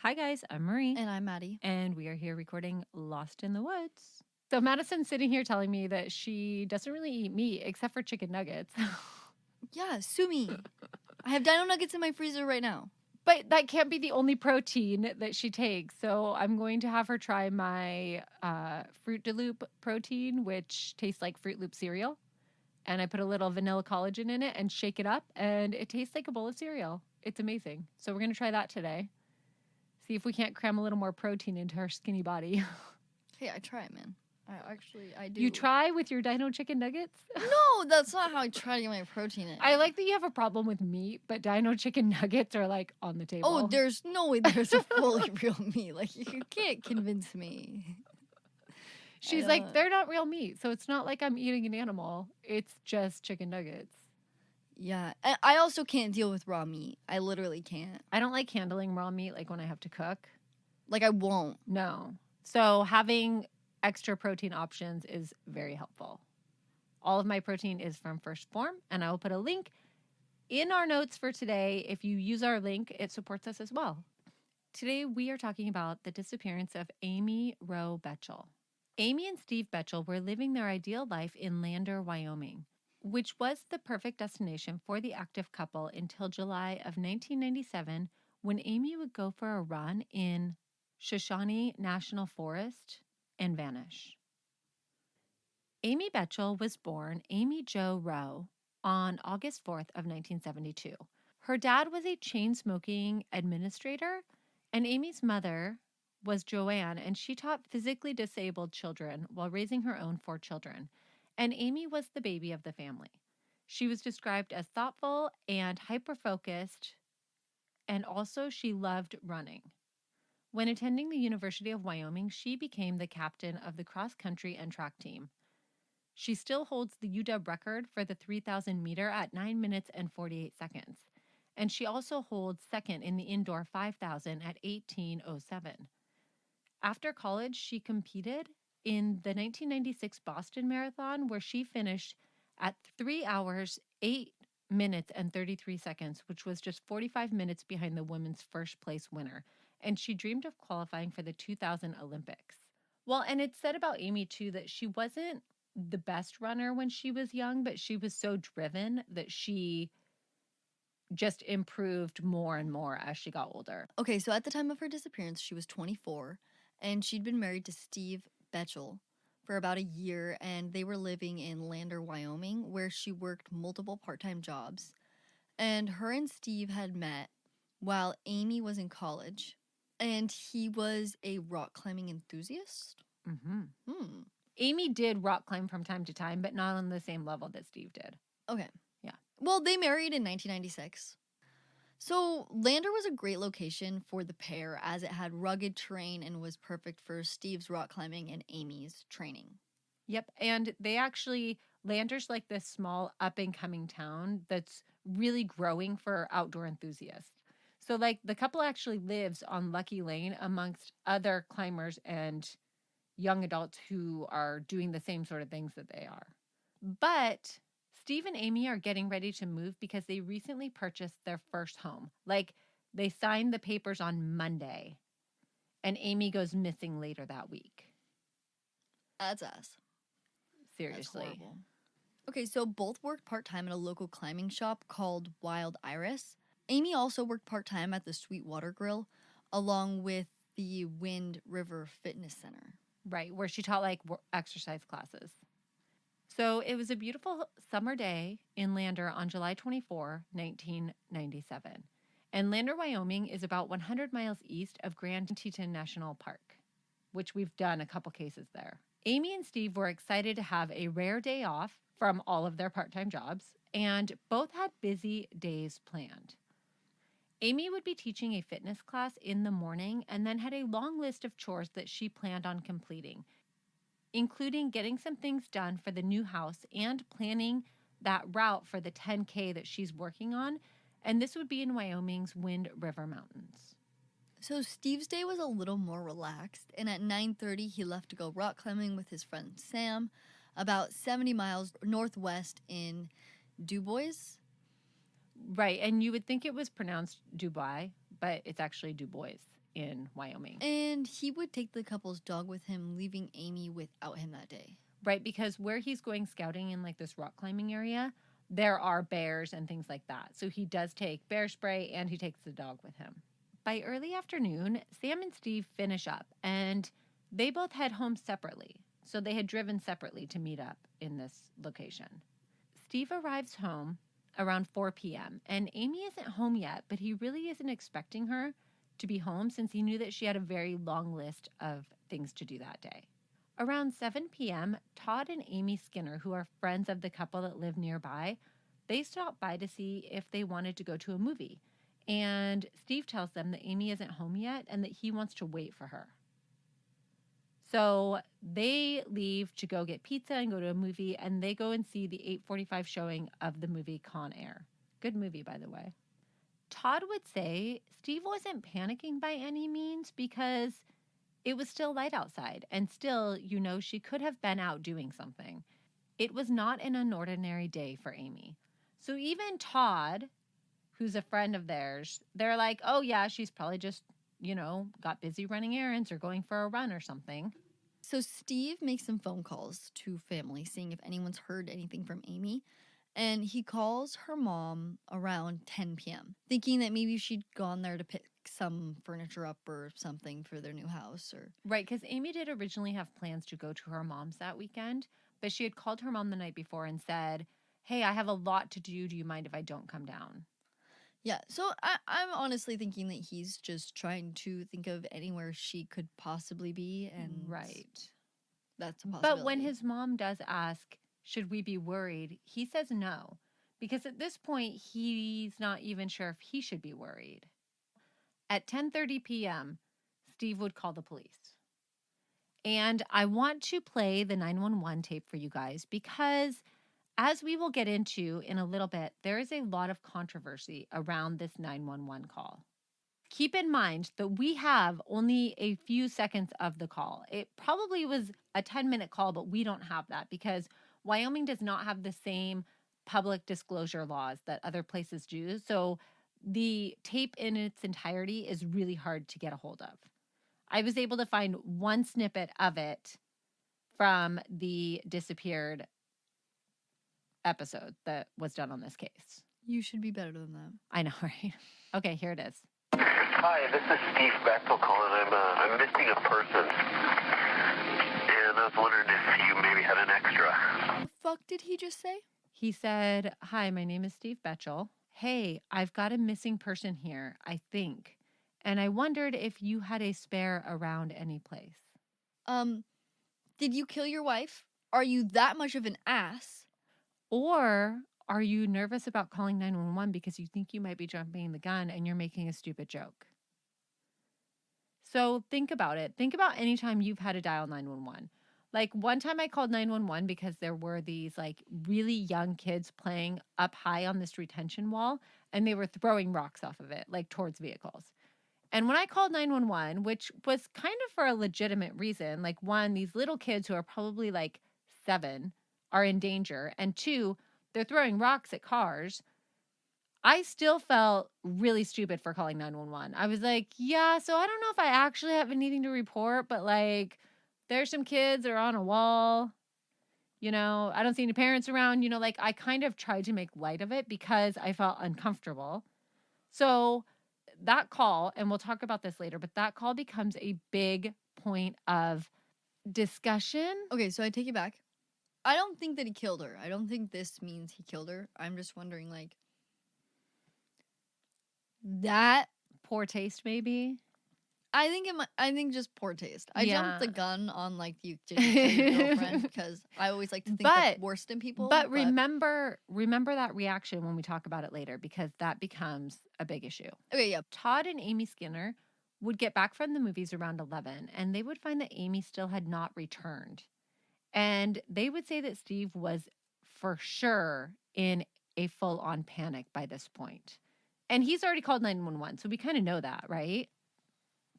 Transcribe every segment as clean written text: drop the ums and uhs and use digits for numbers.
Hi guys, I'm Marie. And I'm Maddie. And we are here recording Lost in the Woods. So Madison's sitting here telling me that she doesn't really eat meat except for chicken nuggets. Yeah, sue me. I have dino nuggets in my freezer right now. But that can't be the only protein that she takes. So I'm going to have her try my Fruit de Loop protein, which tastes like Fruit Loop cereal. And I put a little vanilla collagen in it and shake it up, and it tastes like a bowl of cereal. It's amazing. So we're going to try that today. See if we can't cram a little more protein into her skinny body. Hey, I try, man. I do. You try with your dino chicken nuggets? No, that's not how I try to get my protein in. I like that you have a problem with meat, but dino chicken nuggets are like on the table. Oh, there's no way there's a fully real meat. Like, you can't convince me. She's like, they're not real meat, so it's not like I'm eating an animal. It's just chicken nuggets. Yeah, and I also can't deal with raw meat. I literally can't. I don't like handling raw meat like when I have to cook. Like, I won't. No. So having extra protein options is very helpful. All of my protein is from First Form, and I will put a link in our notes for today. If you use our link, it supports us as well. Today, we are talking about the disappearance of Amy Roe Bechtel. Amy and Steve Bechtel were living their ideal life in Lander, Wyoming, which was the perfect destination for the active couple until July of 1997, when Amy would go for a run in Shoshone National Forest and vanish. Amy Bechtel was born Amy Jo Roe on August 4th of 1972. Her dad was a chain-smoking administrator, and Amy's mother was Joanne, and she taught physically disabled children while raising her own 4 children. And Amy was the baby of the family. She was described as thoughtful and hyper-focused, and also she loved running. When attending the University of Wyoming, she became the captain of the cross-country and track team. She still holds the UW record for the 3,000 meter at 9 minutes and 48 seconds. And she also holds second in the indoor 5,000 at 18:07. After college, she competed in the 1996 Boston Marathon, where she finished at 3 hours, 8 minutes, and 33 seconds, which was just 45 minutes behind the women's first place winner. And she dreamed of qualifying for the 2000 Olympics. Well, and it's said about Amy, too, that she wasn't the best runner when she was young, but she was so driven that she just improved more and more as she got older. Okay, so at the time of her disappearance, she was 24, and she'd been married to Steve Bechtel for about a year, and they were living in Lander, Wyoming, where she worked multiple part-time jobs. And her and Steve had met while Amy was in college, and he was a rock climbing enthusiast. Amy did rock climb from time to time, but not on the same level that Steve did. Okay. Yeah. Well, they married in 1996. So, Lander was a great location for the pair as it had rugged terrain and was perfect for Steve's rock climbing and Amy's training. Yep. And they actually, Lander's like this small up and coming town that's really growing for outdoor enthusiasts. So, like, the couple actually lives on Lucky Lane amongst other climbers and young adults who are doing the same sort of things that they are. But Steve and Amy are getting ready to move because they recently purchased their first home. Like, they signed the papers on Monday, and Amy goes missing later that week. That's us. Seriously. That's horrible. Okay, so both worked part-time at a local climbing shop called Wild Iris. Amy also worked part-time at the Sweetwater Grill, along with the Wind River Fitness Center. Right, where she taught like exercise classes. So it was a beautiful summer day in Lander on July 24, 1997. And Lander, Wyoming is about 100 miles east of Grand Teton National Park, which we've done a couple cases there. Amy and Steve were excited to have a rare day off from all of their part-time jobs, and both had busy days planned. Amy would be teaching a fitness class in the morning and then had a long list of chores that she planned on completing, including getting some things done for the new house and planning that route for the 10K that she's working on. And this would be in Wyoming's Wind River Mountains. So Steve's day was a little more relaxed, and at 9:30 he left to go rock climbing with his friend Sam, about 70 miles northwest in Dubois. Right, and you would think it was pronounced Dubai, but it's actually Du Bois. in Wyoming. And he would take the couple's dog with him, leaving Amy without him that day. Right, because where he's going scouting in like this rock climbing area, there are bears and things like that. So he does take bear spray and he takes the dog with him. By early afternoon, Sam and Steve finish up and they both head home separately. So they had driven separately to meet up in this location. Steve arrives home around 4 p.m. and Amy isn't home yet, but he really isn't expecting her to be home since he knew that she had a very long list of things to do that day. Around 7 p.m., Todd and Amy Skinner, who are friends of the couple that live nearby, they stop by to see if they wanted to go to a movie. And Steve tells them that Amy isn't home yet and that he wants to wait for her. So they leave to go get pizza and go to a movie, and they go and see the 8:45 showing of the movie Con Air. Good movie, by the way. Todd would say Steve wasn't panicking by any means because it was still light outside, and still, she could have been out doing something. It was not an ordinary day for Amy. So even Todd, who's a friend of theirs, they're like, oh yeah, she's probably just, got busy running errands or going for a run or something. So Steve makes some phone calls to family, seeing if anyone's heard anything from Amy. And he calls her mom around 10 p.m., thinking that maybe she'd gone there to pick some furniture up or something for their new house. Right, because Amy did originally have plans to go to her mom's that weekend, but she had called her mom the night before and said, hey, I have a lot to do. Do you mind if I don't come down? Yeah, so I'm honestly thinking that he's just trying to think of anywhere she could possibly be, and right. That's a possibility. But when his mom does ask, should we be worried, he says no, because at this point, he's not even sure if he should be worried. At 10:30 p.m., Steve would call the police. And I want to play the 911 tape for you guys because, as we will get into in a little bit, there is a lot of controversy around this 911 call. Keep in mind that we have only a few seconds of the call. It probably was a 10-minute call, but we don't have that because Wyoming does not have the same public disclosure laws that other places do. So the tape in its entirety is really hard to get a hold of. I was able to find one snippet of it from the disappeared episode that was done on this case. You should be better than that. I know, right? Okay, here it is. Hi, this is Steve Bechtel calling. I'm missing a person. And I was wondering if you maybe had an extra. What the fuck did he just say? He said, hi, my name is Steve Bechtel. Hey, I've got a missing person here, I think. And I wondered if you had a spare around any place. Did you kill your wife? Are you that much of an ass? Or are you nervous about calling 911 because you think you might be jumping the gun and you're making a stupid joke? So think about it. Think about any time you've had to dial 911. Like one time I called 911 because there were these like really young kids playing up high on this retention wall and they were throwing rocks off of it, like towards vehicles. And when I called 911, which was kind of for a legitimate reason, like one, these little kids who are probably like 7 are in danger, and 2, they're throwing rocks at cars, I still felt really stupid for calling 911. I was like, yeah, so I don't know if I actually have anything to report, but like there's some kids that are on a wall. I don't see any parents around. Like I kind of tried to make light of it because I felt uncomfortable. So that call, and we'll talk about this later, but that call becomes a big point of discussion. Okay, so I take it back. I don't think that he killed her. I don't think this means he killed her. I'm just wondering, like, that poor taste, maybe. I think just poor taste. I jumped the gun on like you did your girlfriend because I always like to think the worst in people. But remember that reaction when we talk about it later because that becomes a big issue. Okay, yeah. Todd and Amy Skinner would get back from the movies around 11 and they would find that Amy still had not returned. And they would say that Steve was for sure in a full-on panic by this point. And he's already called 911, so we kind of know that, right?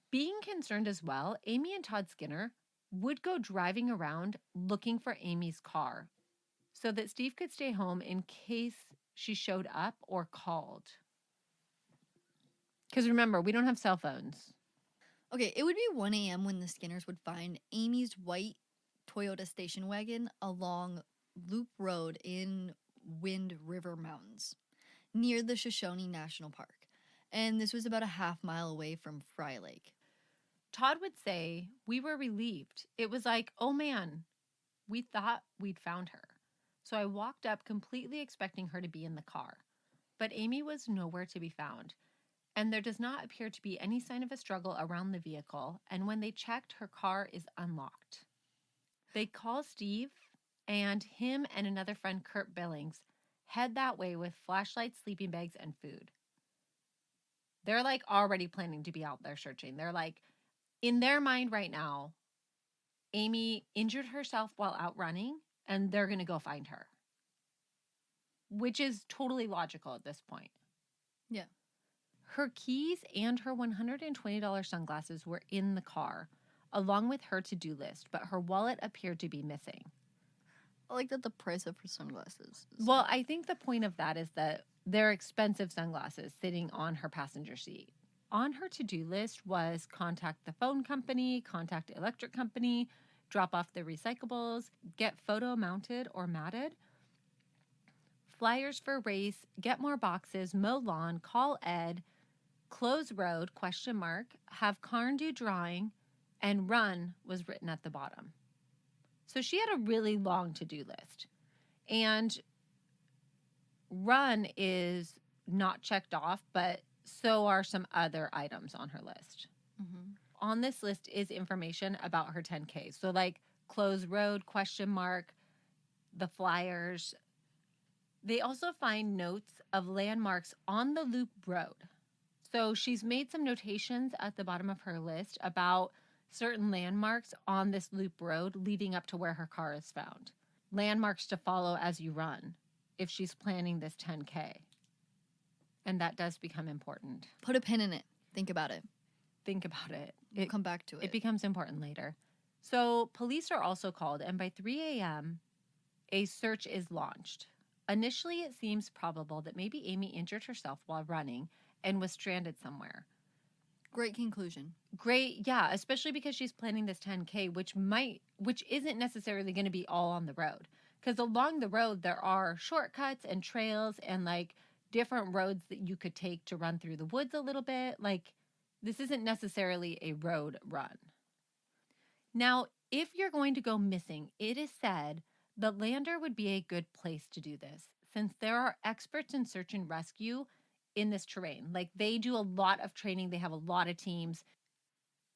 Being concerned as well, Amy and Todd Skinner would go driving around looking for Amy's car so that Steve could stay home in case she showed up or called. Because remember, we don't have cell phones. Okay, it would be 1 a.m. when the Skinners would find Amy's white Toyota station wagon along Loop Road in Wind River Mountains, near the Shoshone National Park. And this was about a half-mile away from Fry Lake. Todd would say, "We were relieved. It was like, oh man, we thought we'd found her. So I walked up completely expecting her to be in the car. But Amy was nowhere to be found. And there does not appear to be any sign of a struggle around the vehicle. And when they checked, her car is unlocked." They call Steve, and him and another friend, Kurt Billings, head that way with flashlights, sleeping bags, and food. They're like already planning to be out there searching. They're like, in their mind right now, Amy injured herself while out running, and they're going to go find her, which is totally logical at this point. Yeah. Her keys and her $120 sunglasses were in the car, along with her to-do list, but her wallet appeared to be missing. I like that the price of her sunglasses is... Well, I think the point of that is that they're expensive sunglasses sitting on her passenger seat. On her to-do list was contact the phone company, contact the electric company, drop off the recyclables, get photo mounted or matted, flyers for race, get more boxes, mow lawn, call Ed, close road, ? Have Karn do drawing, and run was written at the bottom. So she had a really long to-do list. And run is not checked off, but so are some other items on her list. Mhm. On this list is information about her 10K. So like close road, ? The flyers. They also find notes of landmarks on the loop road. So she's made some notations at the bottom of her list about certain landmarks on this loop road leading up to where her car is found. Landmarks to follow as you run if she's planning this 10K. And that does become important. Put a pin in it. Think about it. Think about it. We'll come back to it. It becomes important later. So police are also called, and by 3 a.m., a search is launched. Initially, it seems probable that maybe Amy injured herself while running and was stranded somewhere. Great conclusion. Great, yeah, especially because she's planning this 10K, which isn't necessarily going to be all on the road. Because along the road, there are shortcuts and trails and like different roads that you could take to run through the woods a little bit. Like, this isn't necessarily a road run. Now, if you're going to go missing, it is said that Lander would be a good place to do this, since there are experts in search and rescue in this terrain. Like, they do a lot of training. They have a lot of teams.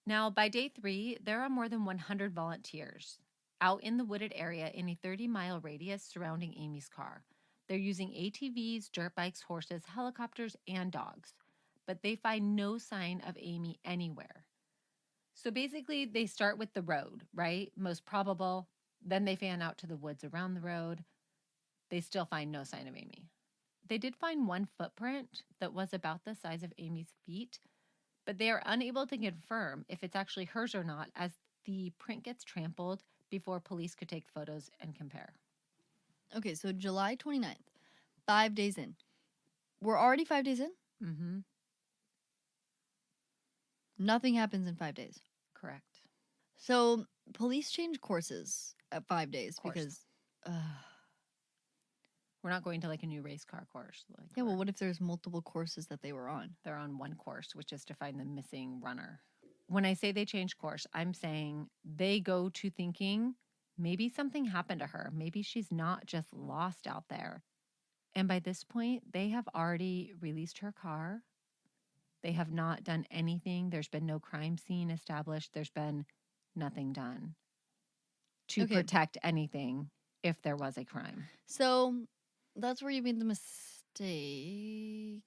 Now, by day 3, there are more than 100 volunteers out in the wooded area in a 30-mile radius surrounding Amy's car. They're using ATVs, dirt bikes, horses, helicopters, and dogs, but they find no sign of Amy anywhere. So basically, they start with the road, right? Most probable. Then they fan out to the woods around the road. They still find no sign of Amy. They did find one footprint that was about the size of Amy's feet, but they are unable to confirm if it's actually hers or not, as the print gets trampled before police could take photos and compare. Okay, so July 29th, 5 days in. We're already 5 days in? Mm-hmm. Nothing happens in 5 days. Correct. So police change courses at 5 days Course. because... We're not going to like a new race car course. yeah, well, what if there's multiple courses that they were on? They're on one course, which is to find the missing runner. When I say they change course, I'm saying they go to thinking maybe something happened to her. Maybe she's not just lost out there. And by this point, they have already released her car. They have not done anything. There's been no crime scene established. There's been nothing done to protect anything if there was a crime. So that's where you made the mistake.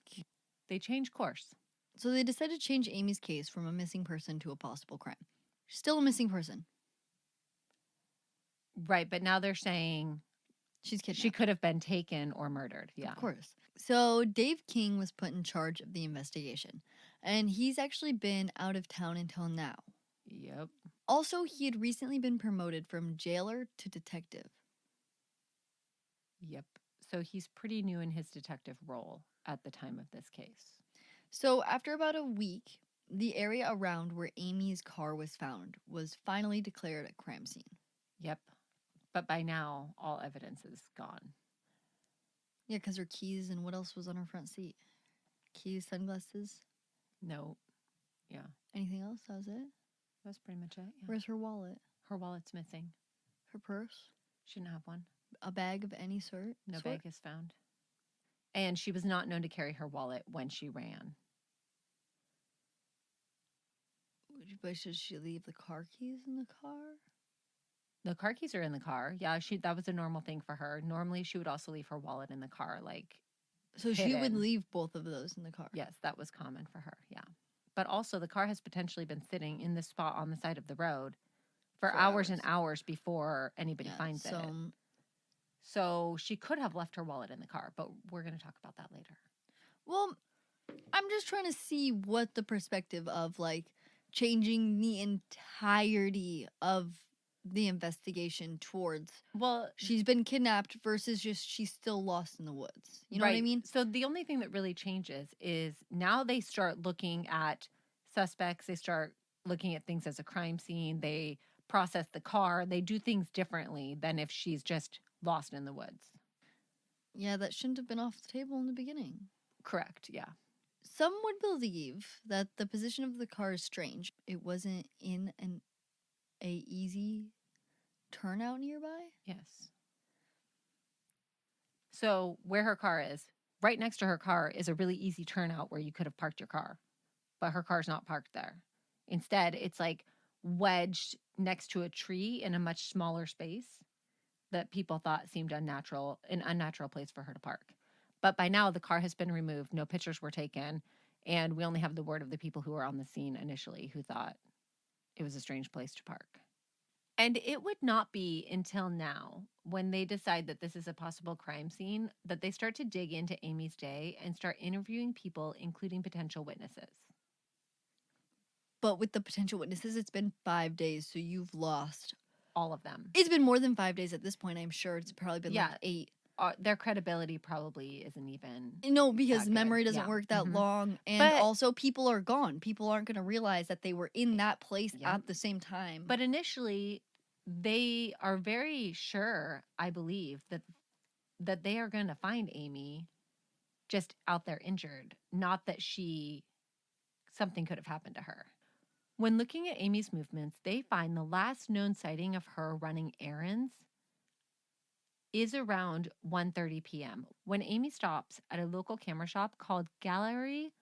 They change course. So they decided to change Amy's case from a missing person to a possible crime. She's still a missing person. Right, but now they're saying she's kidnapped. She could have been taken or murdered. Yeah. Of course. So Dave King was put in charge of the investigation, and he's actually been out of town until now. Yep. Also, he had recently been promoted from jailer to detective. Yep. So he's pretty new in his detective role at the time of this case. So after about a week, The area around where Amy's car was found was finally declared a crime scene. Yep. But by now, all evidence is gone. Yeah, because her keys and what else was on her front seat? Keys, sunglasses, No. Yeah. anything else? That was it? That's pretty much it. Yeah. Where's her wallet? Her wallet's missing. Her purse? She didn't have one. A bag of any sort? No bag is found. And she was not known to carry her wallet when she ran. But should she leave the car keys in the car? The car keys are in the car. Yeah, that was a normal thing for her. Normally, she would also leave her wallet in the car, like. So she would hidden. leave both of those in the car? Yes, that was common for her. Yeah. But also, the car has potentially been sitting in this spot on the side of the road for hours and hours before anybody finds it. So she could have left her wallet in the car, but we're going to talk about that later. Well, I'm just trying to see what the perspective of, like, changing the entirety of the investigation towards, well, she's been kidnapped versus just she's still lost in the woods. You know what I mean? So the only thing that really changes is now they start looking at suspects. They start looking at things as a crime scene. They process the car. They do things differently than if she's just lost in the woods. Yeah, that shouldn't have been off the table in the beginning. Correct, yeah. Some would believe that the position of the car is strange. It wasn't in a easy turnout nearby? Yes. So where her car is, right next to her car is a really easy turnout where you could have parked your car. But her car's not parked there. Instead, it's like wedged next to a tree in a much smaller space that people thought seemed an unnatural place for her to park. But by now, the car has been removed. No pictures were taken. And we only have the word of the people who were on the scene initially who thought it was a strange place to park. And it would not be until now, when they decide that this is a possible crime scene, that they start to dig into Amy's day and start interviewing people, including potential witnesses. But with the potential witnesses, it's been 5 days, so you've lost all of them. It's been more than 5 days at this point, I'm sure. It's probably been like 8. Their credibility probably isn't even. No, because memory doesn't work that long. And also, people are gone. People aren't going to realize that they were in that place at the same time. But initially, they are very sure, I believe, that they are going to find Amy just out there injured, not that something could have happened to her. When looking at Amy's movements, they find the last known sighting of her running errands is around 1:30 p.m. when Amy stops at a local camera shop called Gallery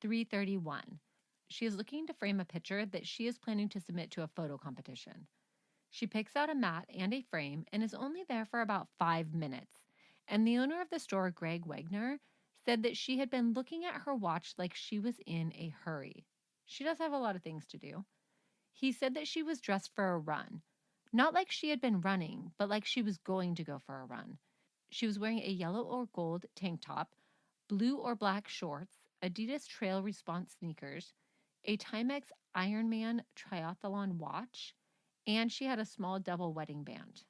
331. She is looking to frame a picture that she is planning to submit to a photo competition. She picks out a mat and a frame and is only there for about 5 minutes. And the owner of the store, Greg Wagner, said that she had been looking at her watch like she was in a hurry. She does have a lot of things to do. He said that she was dressed for a run. Not like she had been running, but like she was going to go for a run. She was wearing a yellow or gold tank top, blue or black shorts, Adidas Trail Response sneakers, a Timex Ironman triathlon watch, and she had a small double wedding band.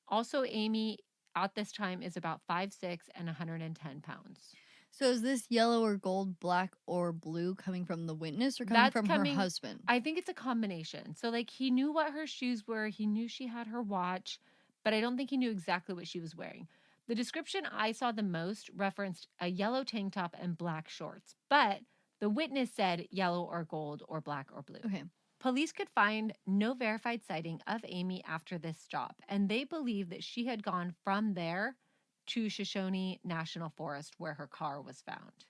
Also, Amy at this time is about 5'6" and 110 pounds. So is this yellow or gold, black or blue coming from the witness or coming from her husband? I think it's a combination. So like he knew what her shoes were. He knew she had her watch, but I don't think he knew exactly what she was wearing. The description I saw the most referenced a yellow tank top and black shorts, but the witness said yellow or gold or black or blue. Okay. Police could find no verified sighting of Amy after this stop, and they believe that she had gone from there to Shoshone National Forest where her car was found.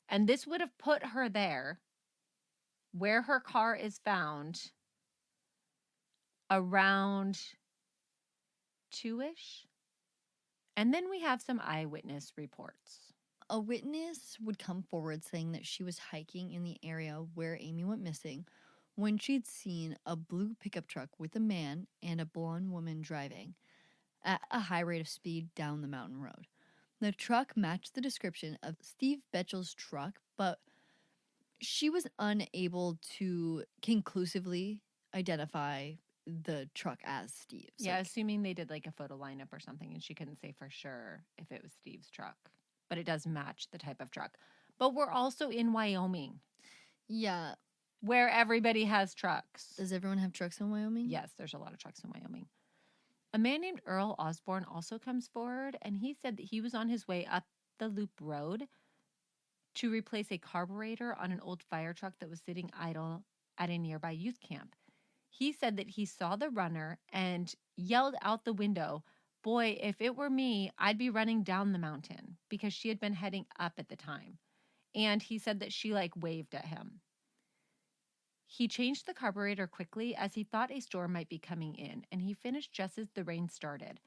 And this would have put her there where her car is found around 2-ish. And then we have some eyewitness reports. A witness would come forward saying that she was hiking in the area where Amy went missing when she'd seen a blue pickup truck with a man and a blonde woman driving at a high rate of speed down the mountain road. The truck matched the description of Steve Bechtel's truck, but she was unable to conclusively identify the truck as Steve's. Yeah, assuming they did like a photo lineup or something, and she couldn't say for sure if it was Steve's truck. But it does match the type of truck. But we're also in Wyoming. Yeah. where everybody has trucks. Does everyone have trucks in Wyoming? Yes, there's a lot of trucks in Wyoming. A man named Earl Osborne also comes forward, and he said that he was on his way up the Loop Road to replace a carburetor on an old fire truck that was sitting idle at a nearby youth camp. He said that he saw the runner and yelled out the window, "Boy, if it were me, I'd be running down the mountain," because she had been heading up at the time. And he said that she waved at him. He changed the carburetor quickly as he thought a storm might be coming in, and he finished just as the rain started.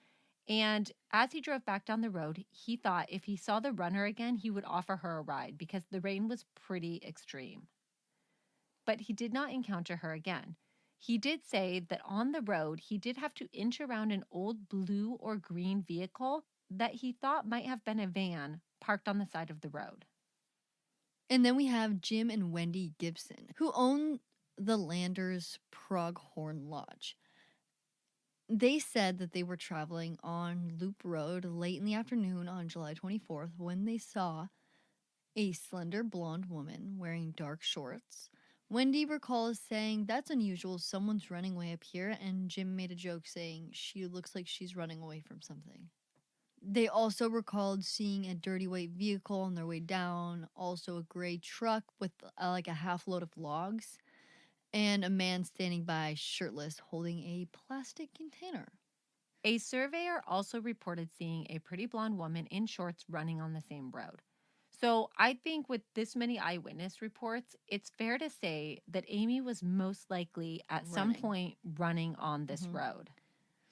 And as he drove back down the road, he thought if he saw the runner again, he would offer her a ride because the rain was pretty extreme. But he did not encounter her again. He did say that on the road, he did have to inch around an old blue or green vehicle that he thought might have been a van parked on the side of the road. And then we have Jim and Wendy Gibson, who own the Landers Pronghorn Lodge. They said that they were traveling on Loop Road late in the afternoon on July 24th when they saw a slender blonde woman wearing dark shorts. Wendy recalls saying, "That's unusual, someone's running away up here," and Jim made a joke saying, "She looks like she's running away from something." They also recalled seeing a dirty white vehicle on their way down, also a gray truck with a half load of logs, and a man standing by shirtless holding a plastic container. A surveyor also reported seeing a pretty blonde woman in shorts running on the same road. So I think with this many eyewitness reports, it's fair to say that Amy was most likely at some Running. point running on this road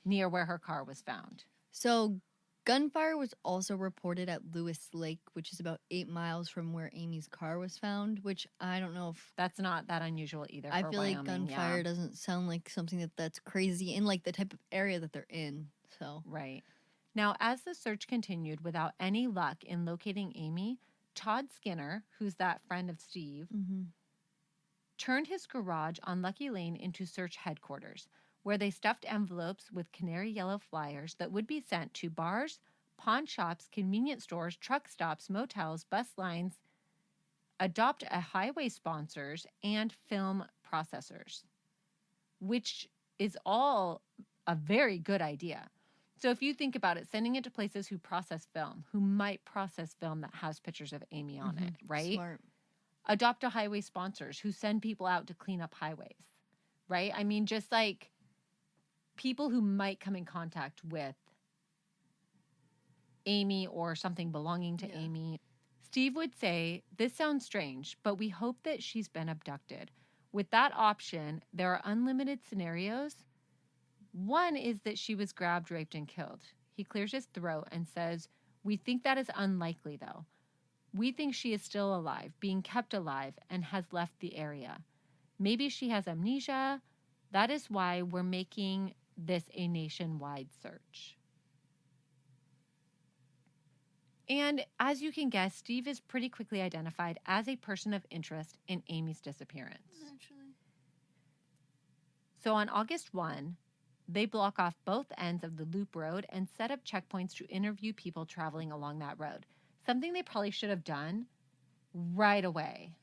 near where her car was found. So gunfire was also reported at Lewis Lake, which is about 8 miles from where Amy's car was found, which I don't know if... That's not that unusual either I for feel Wyoming. like gunfire doesn't sound like something that's crazy in the type of area that they're in. So Right. Now, as the search continued without any luck in locating Amy, Todd Skinner, who's that friend of Steve, turned his garage on Lucky Lane into search headquarters, where they stuffed envelopes with canary yellow flyers that would be sent to bars, pawn shops, convenience stores, truck stops, motels, bus lines, adopt a highway sponsors, and film processors, which is all a very good idea. So if you think about it, sending it to places who process film, who might process film that has pictures of Amy on it, right? smart. Adopt a highway sponsors who send people out to clean up highways, right? I mean, just like people who might come in contact with Amy or something belonging to Amy. Steve would say, "This sounds strange, but we hope that she's been abducted. With that option, there are unlimited scenarios. One is that she was grabbed, raped, and killed." He clears his throat and says, "We think that is unlikely, though. We think she is still alive, being kept alive, and has left the area. Maybe she has amnesia. That is why we're making this a nationwide search." And as you can guess, Steve is pretty quickly identified as a person of interest in Amy's disappearance. Naturally. So on August 1, they block off both ends of the Loop Road and set up checkpoints to interview people traveling along that road. Something they probably should have done right away.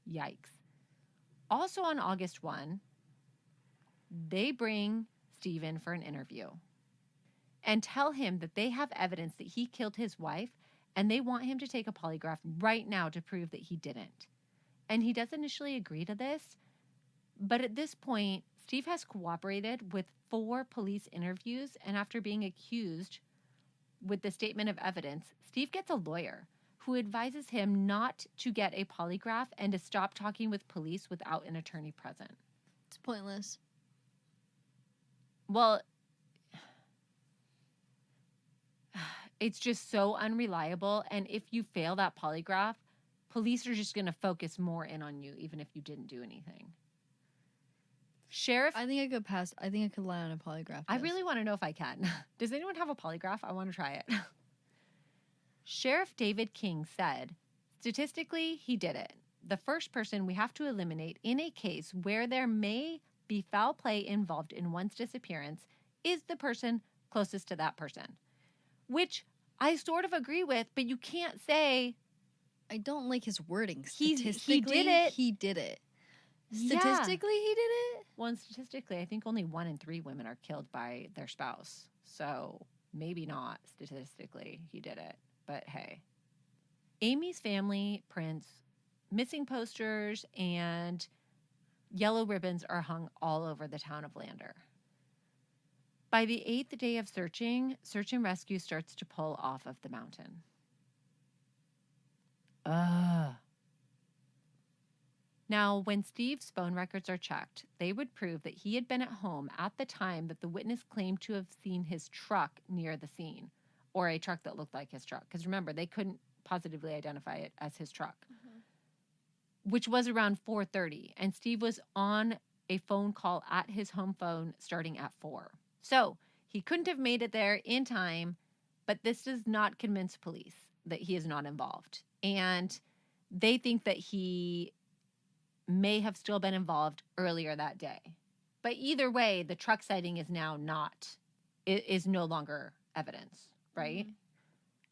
Yikes. Also on August 1, they bring Steve in for an interview and tell him that they have evidence that he killed his wife and they want him to take a polygraph right now to prove that he didn't. And he does initially agree to this, but at this point, Steve has cooperated with 4 police interviews, and after being accused with the statement of evidence, Steve gets a lawyer who advises him not to get a polygraph and to stop talking with police without an attorney present. It's pointless. Well, it's just so unreliable, and if you fail that polygraph, police are just going to focus more in on you, even if you didn't do anything. Sheriff... I think I could lie on a polygraph test. I really want to know if I can. Does anyone have a polygraph? I want to try it. Sheriff David King said, "Statistically, he did it. The first person we have to eliminate in a case where there may be foul play involved in one's disappearance is the person closest to that person." Which I sort of agree with, but you can't say I don't like his wording. He Statistically, did it. he did it. Yeah. Statistically, he did it? Well, and statistically, I think only 1 in 3 women are killed by their spouse. So maybe not statistically he did it, but hey. Amy's family prints, missing posters, and yellow ribbons are hung all over the town of Lander. By the 8th day of searching, search and rescue starts to pull off of the mountain. Now, when Steve's phone records are checked, they would prove that he had been at home at the time that the witness claimed to have seen his truck near the scene, or a truck that looked like his truck. Because remember, they couldn't positively identify it as his truck, which was around 4:30, and Steve was on a phone call at his home phone starting at 4. So he couldn't have made it there in time, but this does not convince police that he is not involved. And they think that he may have still been involved earlier that day. But either way, the truck sighting is now is no longer evidence, right?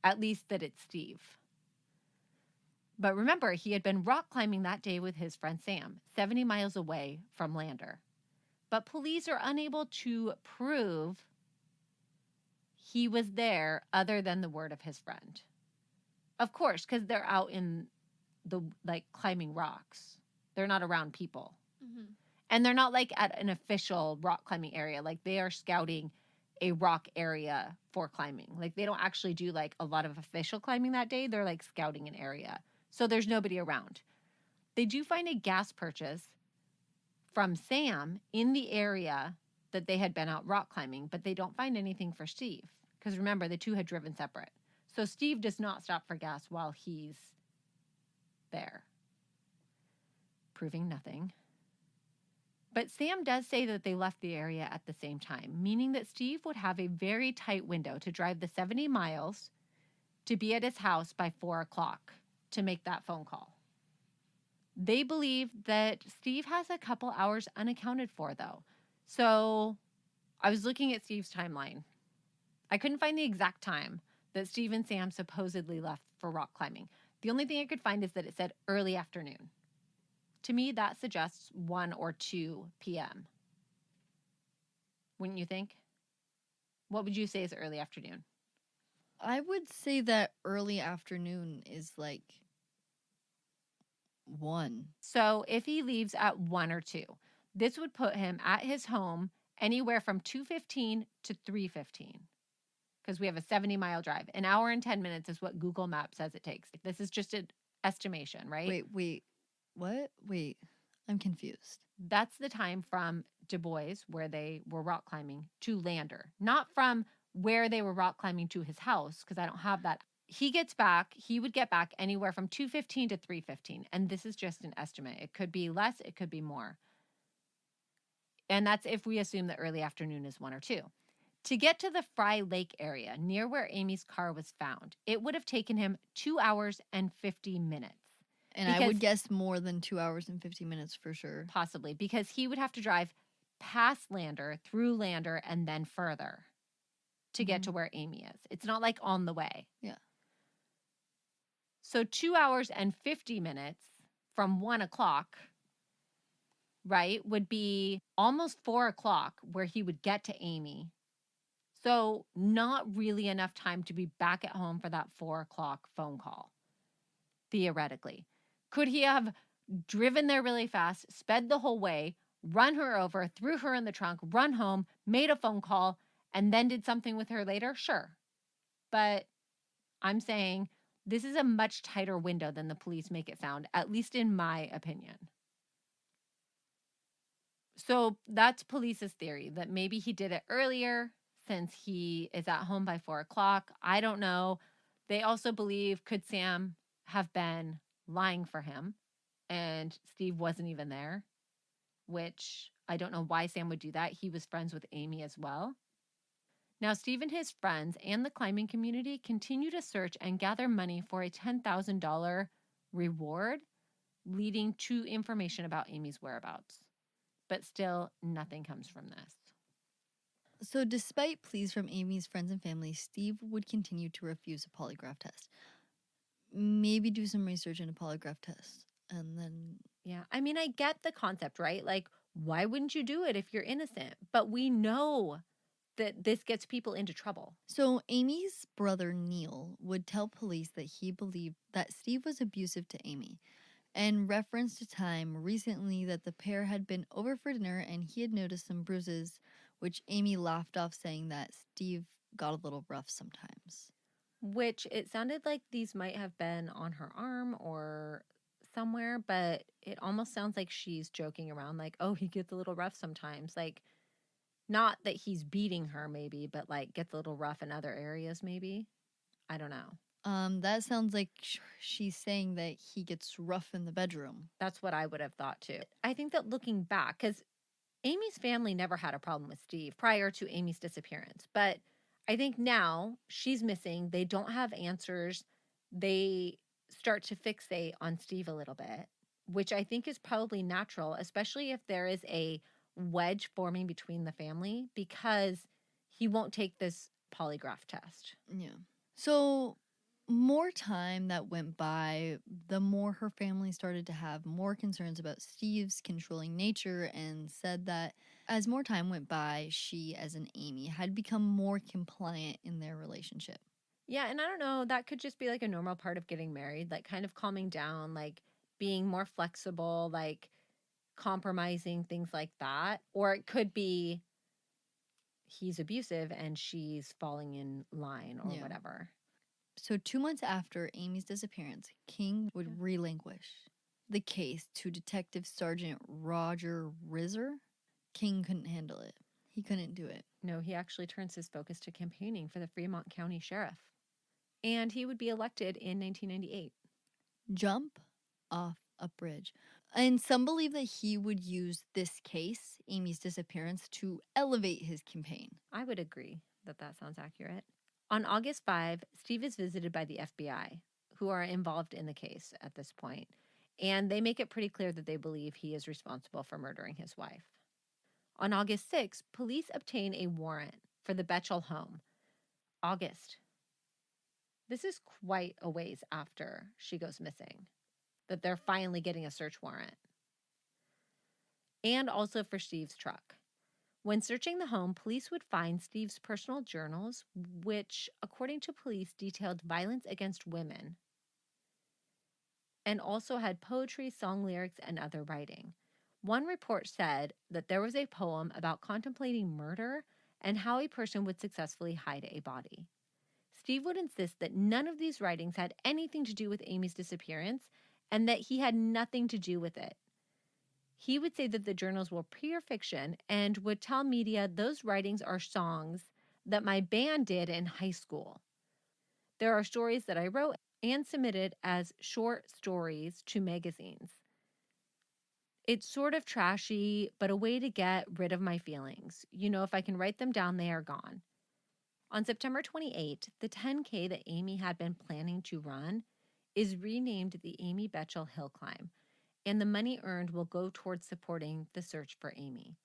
At least that it's Steve. But remember, he had been rock climbing that day with his friend Sam, 70 miles away from Lander. But police are unable to prove he was there other than the word of his friend. Of course, because they're out in the, climbing rocks. They're not around people. And they're not, at an official rock climbing area. They are scouting a rock area for climbing. They don't actually do, a lot of official climbing that day. They're, scouting an area. So there's nobody around. They do find a gas purchase from Sam in the area that they had been out rock climbing, but they don't find anything for Steve. Because remember, the two had driven separate. So Steve does not stop for gas while he's there. Proving nothing. But Sam does say that they left the area at the same time, meaning that Steve would have a very tight window to drive the 70 miles to be at his house by 4 o'clock to make that phone call. They believe that Steve has a couple hours unaccounted for, though. So I was looking at Steve's timeline. I couldn't find the exact time that Steve and Sam supposedly left for rock climbing. The only thing I could find is that it said early afternoon. To me, that suggests 1 or 2 p.m. Wouldn't you think? What would you say is early afternoon? I would say that early afternoon is 1. So if he leaves at 1 or 2, this would put him at his home anywhere from 2:15 to 3:15. Because we have a 70-mile drive. An hour and 10 minutes is what Google Maps says it takes. This is just an estimation, right? Wait. What? Wait. I'm confused. That's the time from Du Bois, where they were rock climbing, to Lander. Not from where they were rock climbing to his house, because I don't have that. He would get back anywhere from 2:15 to 3:15. And this is just an estimate. It could be less, it could be more. And that's if we assume the early afternoon is 1 or 2. To get to the Fry Lake area, near where Amy's car was found, it would have taken him 2 hours and 50 minutes. And I would guess more than 2 hours and 50 minutes for sure. Possibly, because he would have to drive past Lander, through Lander, and then further to get to where Amy is. It's not on the way. Yeah. So 2 hours and 50 minutes from 1 o'clock, right, would be almost 4 o'clock where he would get to Amy. So not really enough time to be back at home for that 4 o'clock phone call, theoretically. Could he have driven there really fast, sped the whole way, run her over, threw her in the trunk, run home, made a phone call, and then did something with her later? Sure. But I'm saying this is a much tighter window than the police make it sound, at least in my opinion. So that's police's theory, that maybe he did it earlier since he is at home by 4 o'clock. I don't know. They also believe, could Sam have been lying for him and Steve wasn't even there? Which I don't know why Sam would do that. He was friends with Amy as well. Now, Steve and his friends and the climbing community continue to search and gather money for a $10,000 reward, leading to information about Amy's whereabouts. But still, nothing comes from this. So despite pleas from Amy's friends and family, Steve would continue to refuse a polygraph test. maybe do some research in a polygraph test and then. Yeah. I mean, I get the concept, right? Like, why wouldn't you do it if you're innocent? But we know that this gets people into trouble. So Amy's brother Neil would tell police that he believed that Steve was abusive to Amy and referenced a time recently that the pair had been over for dinner and he had noticed some bruises, which Amy laughed off, saying that Steve got a little rough sometimes. Which it sounded like these might have been on her arm or somewhere, but it almost sounds like she's joking around, like, oh, he gets a little rough sometimes. Like, not that he's beating her, maybe, but like gets a little rough in other areas, maybe. I don't know. That sounds like she's saying that he gets rough in the bedroom. That's what I would have thought too. I think that looking back, because Amy's family never had a problem with Steve prior to Amy's disappearance. But I think now she's missing. They don't have answers. They start to fixate on Steve a little bit, which I think is probably natural, especially if there is a wedge forming between the family because he won't take this polygraph test. Yeah. So more time that went by, the more her family started to have more concerns about Steve's controlling nature and said that as more time went by, she, as in Amy, had become more compliant in their relationship. Yeah, and I don't know, that could just be like a normal part of getting married, like kind of calming down, like being more flexible, like compromising, things like that. Or it could be he's abusive and she's falling in line or Yeah. whatever. So 2 months after Amy's disappearance, King would relinquish the case to Detective Sergeant Roger Rizzer. King couldn't handle it. He couldn't do it. No, he actually turns his focus to campaigning for the Fremont County Sheriff. And he would be elected in 1998. Jump off a bridge. And some believe that he would use this case, Amy's disappearance, to elevate his campaign. I would agree that that sounds accurate. On August 5, Steve is visited by the FBI, who are involved in the case at this point, and they make it pretty clear that they believe he is responsible for murdering his wife. On August 6, police obtain a warrant for the Bechtel home. August. This is quite a ways after she goes missing, that they're finally getting a search warrant. And also for Steve's truck. When searching the home, police would find Steve's personal journals, which, according to police, detailed violence against women and also had poetry, song lyrics, and other writing. One report said that there was a poem about contemplating murder and how a person would successfully hide a body. Steve would insist that none of these writings had anything to do with Amy's disappearance and that he had nothing to do with it. He would say that the journals were pure fiction and would tell media those writings are songs that my band did in high school. There are stories that I wrote and submitted as short stories to magazines. It's sort of trashy, but a way to get rid of my feelings. You know, if I can write them down, they are gone. On September 28, the 10K that Amy had been planning to run is renamed the Amy Bechtel Hill Climb, and the money earned will go towards supporting the search for Amy.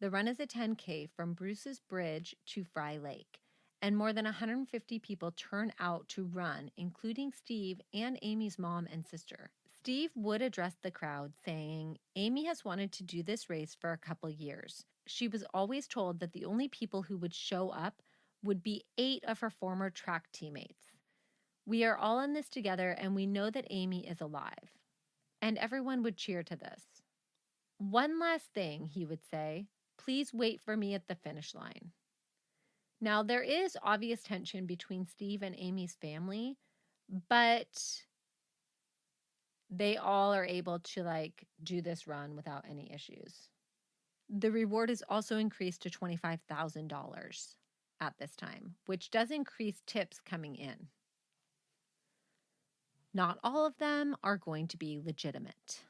The run is a 10K from Bruce's Bridge to Fry Lake, and more than 150 people turn out to run, including Steve and Amy's mom and sister. Steve would address the crowd saying, Amy has wanted to do this race for a couple years. She was always told that the only people who would show up would be 8 of her former track teammates. We are all in this together, and we know that Amy is alive. And everyone would cheer to this. One last thing, he would say, please wait for me at the finish line. Now, there is obvious tension between Steve and Amy's family, but they all are able to do this run without any issues. The reward is also increased to $25,000 at this time, which does increase tips coming in. Not all of them are going to be legitimate.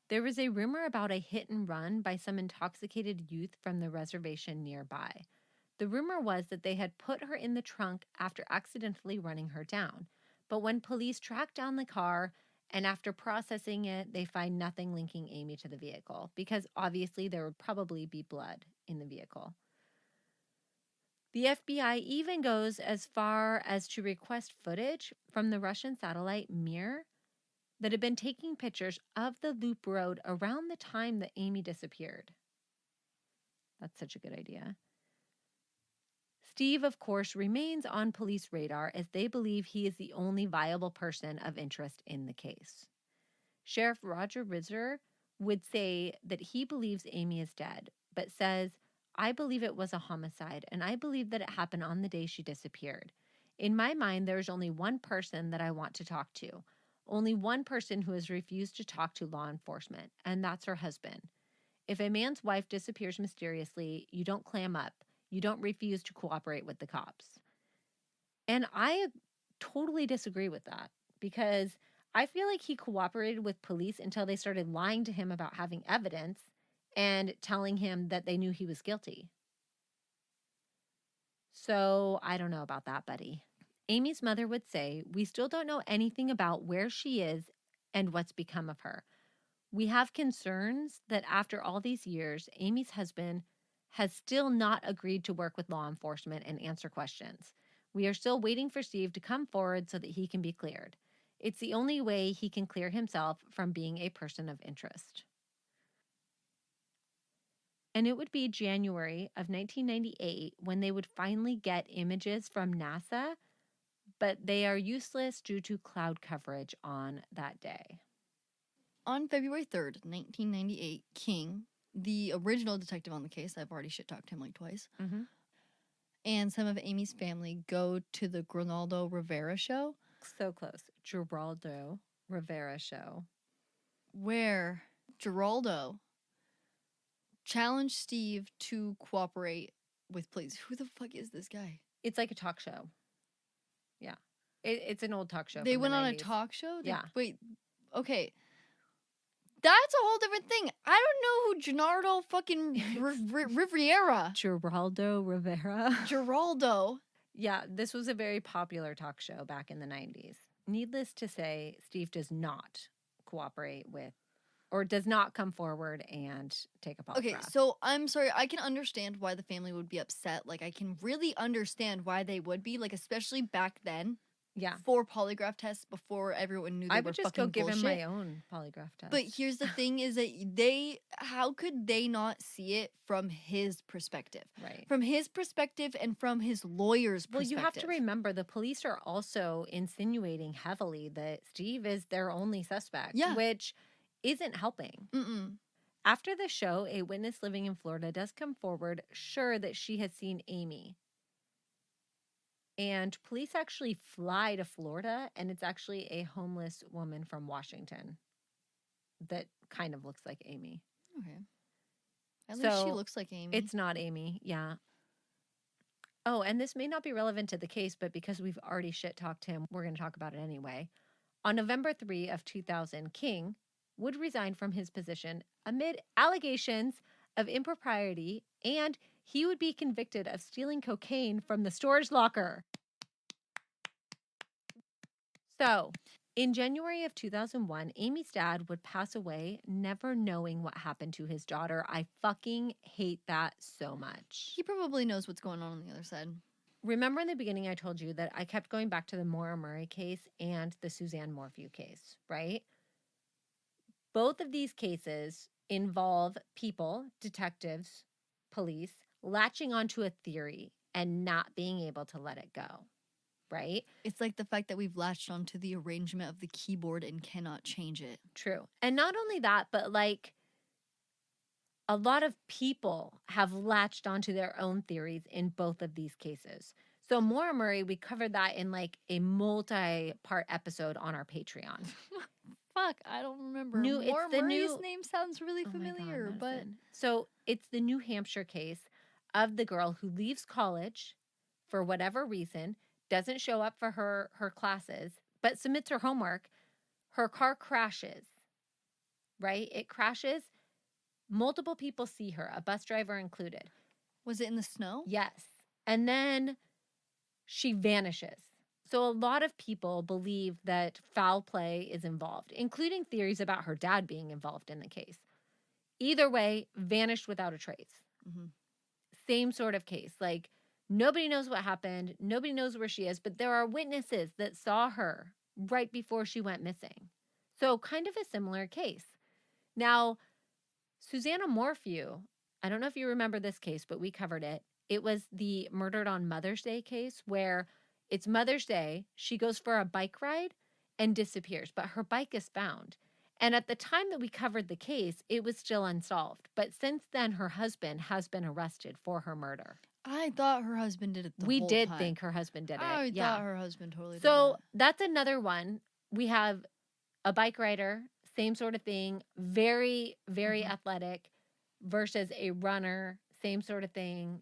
There was a rumor about a hit and run by some intoxicated youth from the reservation nearby. The rumor was that they had put her in the trunk after accidentally running her down. But when police tracked down the car and after processing it, they find nothing linking Amy to the vehicle because obviously there would probably be blood in the vehicle. The FBI even goes as far as to request footage from the Russian satellite Mir that had been taking pictures of the loop road around the time that Amy disappeared. That's such a good idea. Steve, of course, remains on police radar as they believe he is the only viable person of interest in the case. Sheriff Roger Rizzer would say that he believes Amy is dead, but says, I believe it was a homicide, and I believe that it happened on the day she disappeared. In my mind, there is only one person that I want to talk to. Only one person who has refused to talk to law enforcement, and that's her husband. If a man's wife disappears mysteriously, you don't clam up. You don't refuse to cooperate with the cops. And I totally disagree with that because I feel like he cooperated with police until they started lying to him about having evidence and telling him that they knew he was guilty. So I don't know about that, buddy. Amy's mother would say, we still don't know anything about where she is and what's become of her. We have concerns that after all these years, Amy's husband has still not agreed to work with law enforcement and answer questions. We are still waiting for Steve to come forward so that he can be cleared. It's the only way he can clear himself from being a person of interest. And it would be January of 1998 when they would finally get images from NASA, but they are useless due to cloud coverage on that day. On February 3rd, 1998, King, the original detective on the case, I've already shit-talked him like twice, and some of Amy's family go to the Grinaldo Rivera show. So close. Geraldo Rivera show. Where Geraldo challenged Steve to cooperate with police. Who the fuck is this guy? It's like a talk show. Yeah. It's an old talk show. They from went the on 90s. a talk show? Yeah. Wait, okay. That's a whole different thing. I don't know who Gennaro fucking Riviera. Geraldo Rivera. Geraldo. Yeah, this was a very popular talk show back in the 90s. Needless to say, Steve does not cooperate with or does not come forward and take a polygraph. Okay, so I'm sorry. I can understand why the family would be upset. Like, I can really understand why they would be, like, especially back then. Yeah. For polygraph tests before everyone knew they I were would just fucking go give bullshit. him my own polygraph test. But here's the thing is that how could they not see it from his perspective? Right. From his perspective and from his lawyer's perspective. Well, you have to remember the police are also insinuating heavily that Steve is their only suspect, which isn't helping. After the show, a witness living in Florida does come forward, sure that she has seen Amy. And police actually fly to Florida, and it's actually a homeless woman from Washington that kind of looks like Amy. Okay. At least she looks like Amy. It's not Amy, yeah. Oh, and this may not be relevant to the case, but because we've already shit-talked him, we're going to talk about it anyway. On November 3 of 2000, King would resign from his position amid allegations of impropriety, and he would be convicted of stealing cocaine from the storage locker. So, in January of 2001, Amy's dad would pass away, never knowing what happened to his daughter. I fucking hate that so much. He probably knows what's going on the other side. Remember in the beginning I told you that I kept going back to the Maura Murray case and the Suzanne Morphew case, right? Both of these cases involve people, detectives, police, latching onto a theory and not being able to let it go, right? It's like the fact that we've latched onto the arrangement of the keyboard and cannot change it. True. And not only that, but like a lot of people have latched onto their own theories in both of these cases. So Maura Murray, we covered that in like a multi-part episode on our Patreon. Fuck, I don't remember. Maura Murray's name sounds really familiar, but so it's the New Hampshire case of the girl who leaves college for whatever reason, doesn't show up for her classes, but submits her homework. Her car crashes, right? It crashes. Multiple people see her, a bus driver included. Was it in the snow? Yes. And then she vanishes. So a lot of people believe that foul play is involved, including theories about her dad being involved in the case. Either way, vanished without a trace. Same sort of case. Like, Nobody knows what happened. Nobody knows where she is, but there are witnesses that saw her right before she went missing. So kind of a similar case. Now, Susanna Morphew, I don't know if you remember this case, but we covered it. It was the murdered on Mother's Day case where it's Mother's Day. She goes for a bike ride and disappears, but her bike is found. And at the time that we covered the case, it was still unsolved. But since then, her husband has been arrested for her murder. I thought her husband did it the We whole did time. think her husband did it. I Yeah. thought her husband totally did So that. that's another one. We have a bike rider, same sort of thing, very, very athletic, versus a runner, same sort of thing.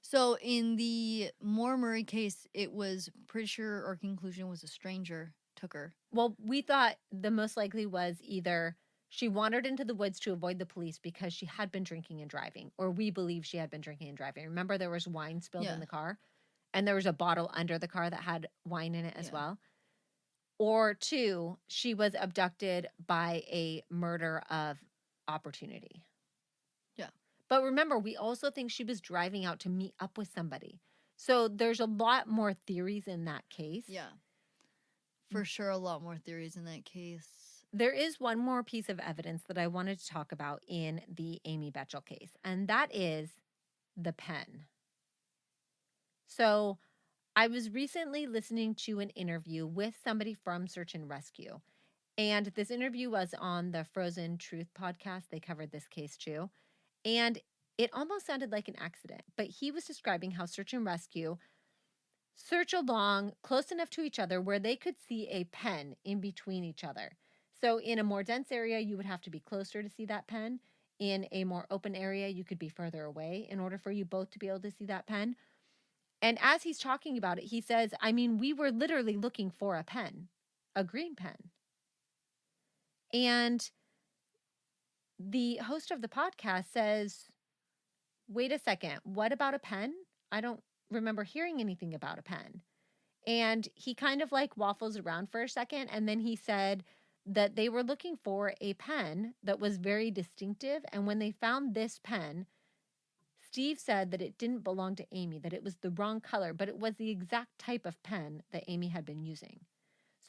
So in the Moore Murray case, it was pretty sure our conclusion was a stranger took her. Well, we thought the most likely was either she wandered into the woods to avoid the police because she had been drinking and driving, or we believe she had been drinking and driving. Remember, there was wine spilled in the car, and there was a bottle under the car that had wine in it as well. Or two, she was abducted by a murder of opportunity. Yeah. But remember, we also think she was driving out to meet up with somebody. So there's a lot more theories in that case. Yeah. For sure, a lot more theories in that case. There is one more piece of evidence that I wanted to talk about in the Amy Bechtel case, and that is the pen. So I was recently listening to an interview with somebody from Search and Rescue. And this interview was on the Frozen Truth podcast. They covered this case too. And it almost sounded like an accident, but he was describing how Search and Rescue search along close enough to each other where they could see a pen in between each other. So in a more dense area, you would have to be closer to see that pen. In a more open area, you could be further away in order for you both to be able to see that pen. And as he's talking about it, he says, I mean, we were literally looking for a pen, a green pen. And the host of the podcast says, wait a second, what about a pen? I don't remember hearing anything about a pen. And he kind of like waffles around for a second. And then he said that they were looking for a pen that was very distinctive. And when they found this pen, Steve said that it didn't belong to Amy, that it was the wrong color, but it was the exact type of pen that Amy had been using.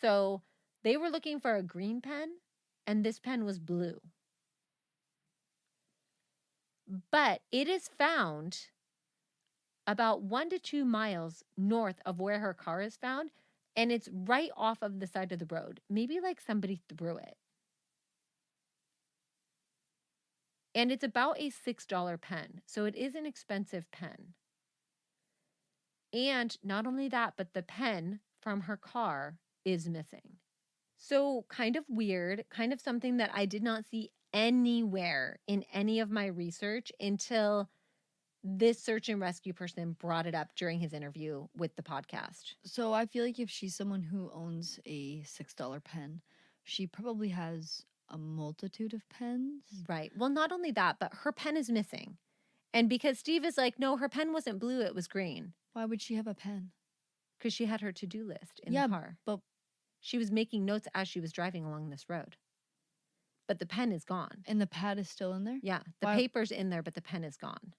So they were looking for a green pen, and this pen was blue. But it is found about 1 to 2 miles north of where her car is found, and it's right off of the side of the road. Maybe like somebody threw it. And it's about a $6 pen, so it is an expensive pen. And not only that, but the pen from her car is missing. So kind of weird, kind of something that I did not see anywhere in any of my research until this search and rescue person brought it up during his interview with the podcast. So I feel like if she's someone who owns a $6 pen, she probably has a multitude of pens. Right. Well, not only that, but her pen is missing. And because Steve is like, no, her pen wasn't blue, it was green. Why would she have a pen? Because she had her to-do list in the car. But she was making notes as she was driving along this road. But the pen is gone. And the pad is still in there? Yeah. The paper's in there, but the pen is gone.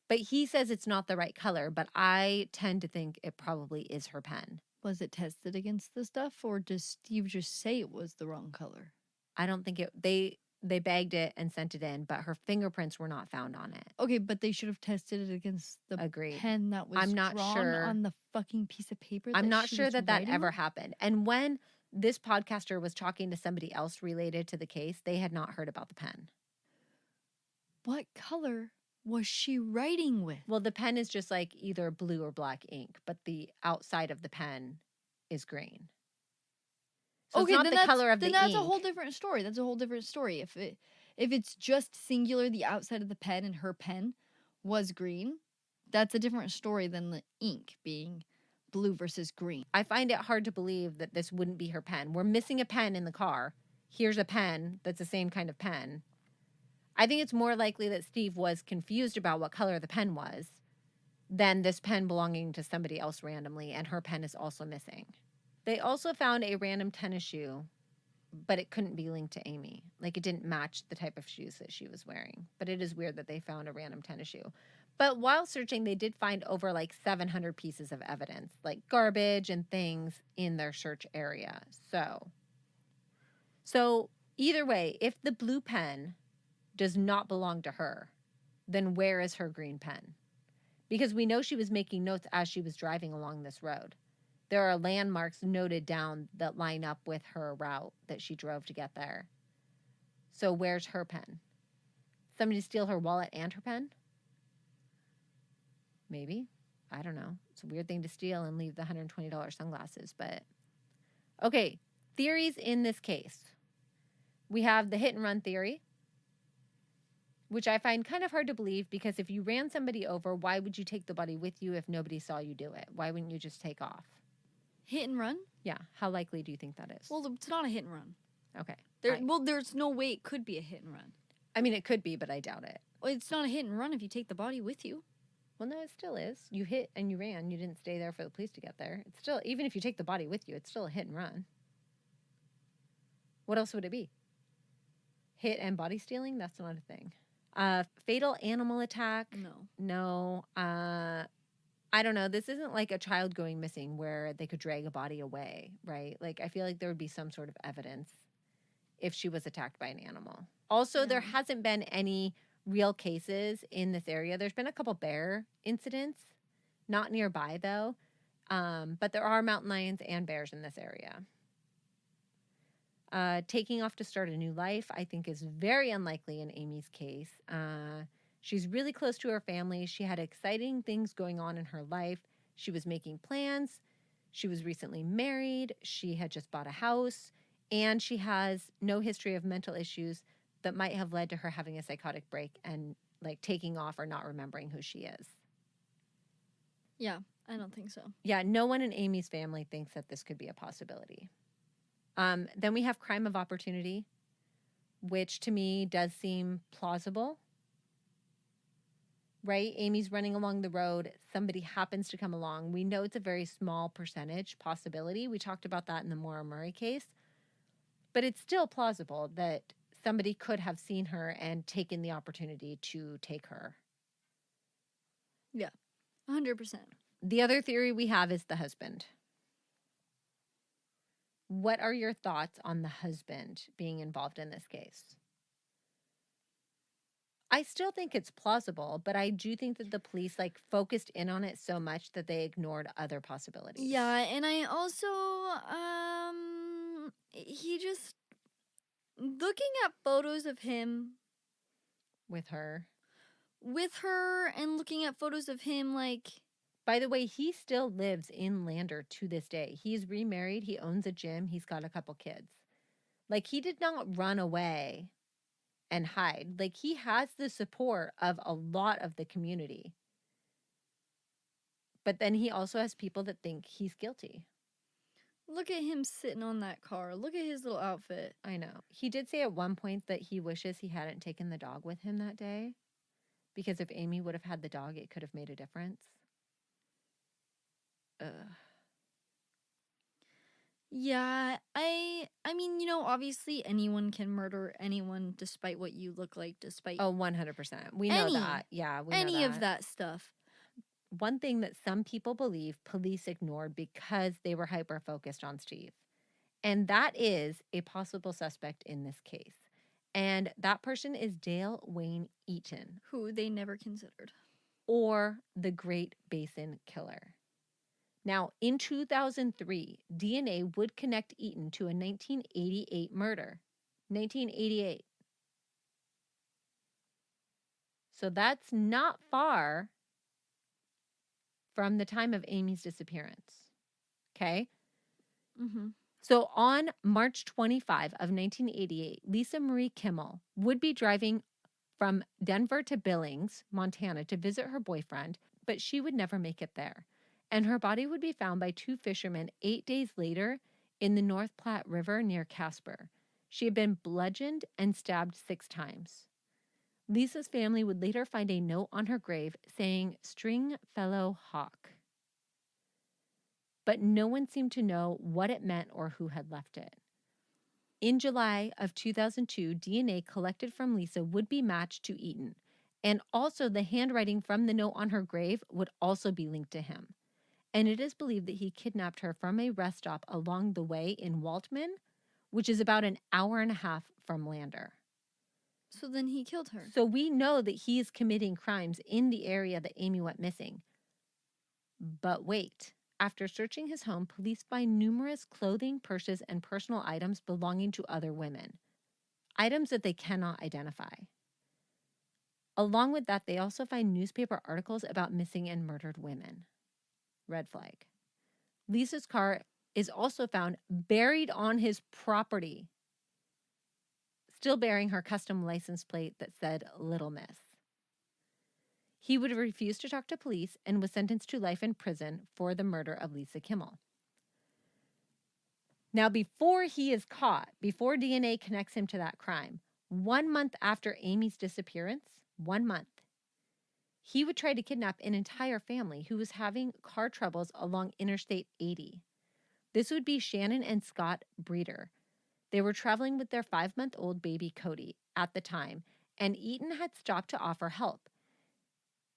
But he says it's not the right color, but I tend to think it probably is her pen. Was it tested against the stuff, or does Steve just say it was the wrong color? I don't think it, they bagged it and sent it in, but her fingerprints were not found on it. Okay, but they should have tested it against the pen that was drawn on the fucking piece of paper. I'm not sure that ever happened. And when this podcaster was talking to somebody else related to the case, they had not heard about the pen. What color was she writing with? Well, the pen is just like either blue or black ink, but the outside of the pen is green. So okay, it's not the color of the ink. Then that's a whole different story. That's a whole different story. If it's just singular, the outside of the pen and her pen was green, that's a different story than the ink being blue versus green. I find it hard to believe that this wouldn't be her pen. We're missing a pen in the car. Here's a pen that's the same kind of pen. I think it's more likely that Steve was confused about what color the pen was than this pen belonging to somebody else randomly, and her pen is also missing. They also found a random tennis shoe, but it couldn't be linked to Amy. Like, it didn't match the type of shoes that she was wearing. But it is weird that they found a random tennis shoe. But while searching, they did find over like 700 pieces of evidence, like garbage and things in their search area. So either way, if the blue pen does not belong to her, then where is her green pen? Because we know she was making notes as she was driving along this road. There are landmarks noted down that line up with her route that she drove to get there. So where's her pen? Somebody steal her wallet and her pen? Maybe. I don't know. It's a weird thing to steal and leave the $120 sunglasses, but okay. Theories in this case. We have the hit and run theory, which I find kind of hard to believe because if you ran somebody over, why would you take the body with you if nobody saw you do it? Why wouldn't you just take off? Hit and run? Yeah. How likely do you think that is? Well, it's not a hit and run. Okay. There's no way it could be a hit and run. I mean, it could be, but I doubt it. Well, it's not a hit and run if you take the body with you. Well, no, it still is. You hit and you ran. You didn't stay there for the police to get there. It's still, even if you take the body with you, it's still a hit and run. What else would it be? Hit and body stealing? That's not a thing. Fatal animal attack? No. I don't know. This isn't like a child going missing where they could drag a body away, right? Like, I feel like there would be some sort of evidence if she was attacked by an animal. Also, there hasn't been any real cases in this area. There's been a couple bear incidents, not nearby though, but there are mountain lions and bears in this area. Taking off to start a new life, I think, is very unlikely in Amy's case. She's really close to her family. She had exciting things going on in her life. She was making plans. She was recently married. She had just bought a house. And she has no history of mental issues that might have led to her having a psychotic break and like taking off or not remembering who she is. Yeah, I don't think so. Yeah, no one in Amy's family thinks that this could be a possibility. Then we have crime of opportunity, which to me does seem plausible. Right? Amy's running along the road. Somebody happens to come along. We know it's a very small percentage possibility. We talked about that in the Maura Murray case. But it's still plausible that somebody could have seen her and taken the opportunity to take her. Yeah, 100%. The other theory we have is the husband. What are your thoughts on the husband being involved in this case? I still think it's plausible, but I do think that the police focused in on it so much that they ignored other possibilities. Yeah, and I also he just looking at photos of him with her and looking at photos of him by the way, he still lives in Lander to this day. He's remarried, he owns a gym, he's got a couple kids. He did not run away and hide. He has the support of a lot of the community. But then he also has people that think he's guilty. Look at him sitting on that car. Look at his little outfit. I know. He did say at one point that he wishes he hadn't taken the dog with him that day, because if Amy would have had the dog, it could have made a difference. Ugh. Yeah, I mean, obviously anyone can murder anyone despite what you look like, despite... Oh, 100%. We know that. Yeah, we know that. Any of that stuff. One thing that some people believe police ignored because they were hyper-focused on Steve. And that is a possible suspect in this case. And that person is Dale Wayne Eaton. Who they never considered. Or the Great Basin Killer. Now, in 2003, DNA would connect Eaton to a 1988 murder. 1988. So that's not far from the time of Amy's disappearance. Okay? Mm-hmm. So on March 25 of 1988, Lisa Marie Kimmel would be driving from Denver to Billings, Montana, to visit her boyfriend, but she would never make it there. And her body would be found by two fishermen 8 days later in the North Platte River near Casper. She had been bludgeoned and stabbed 6 times. Lisa's family would later find a note on her grave saying, "Stringfellow Hawk." But no one seemed to know what it meant or who had left it. In July of 2002, DNA collected from Lisa would be matched to Eaton, And also the handwriting from the note on her grave would also be linked to him. And it is believed that he kidnapped her from a rest stop along the way in Waltman, which is about an hour and a half from Lander. So then he killed her. So we know that he is committing crimes in the area that Amy went missing. But wait, after searching his home, police find numerous clothing, purses, and personal items belonging to other women. Items that they cannot identify. Along with that, they also find newspaper articles about missing and murdered women. Red flag. Lisa's car is also found buried on his property, still bearing her custom license plate that said Little Miss. He would refuse to talk to police and was sentenced to life in prison for the murder of Lisa Kimmel. Now, before he is caught, before DNA connects him to that crime, 1 month after Amy's disappearance, 1 month, he would try to kidnap an entire family who was having car troubles along Interstate 80. This would be Shannon and Scott Breeder. They were traveling with their 5-month-old baby Cody at the time, and Eaton had stopped to offer help.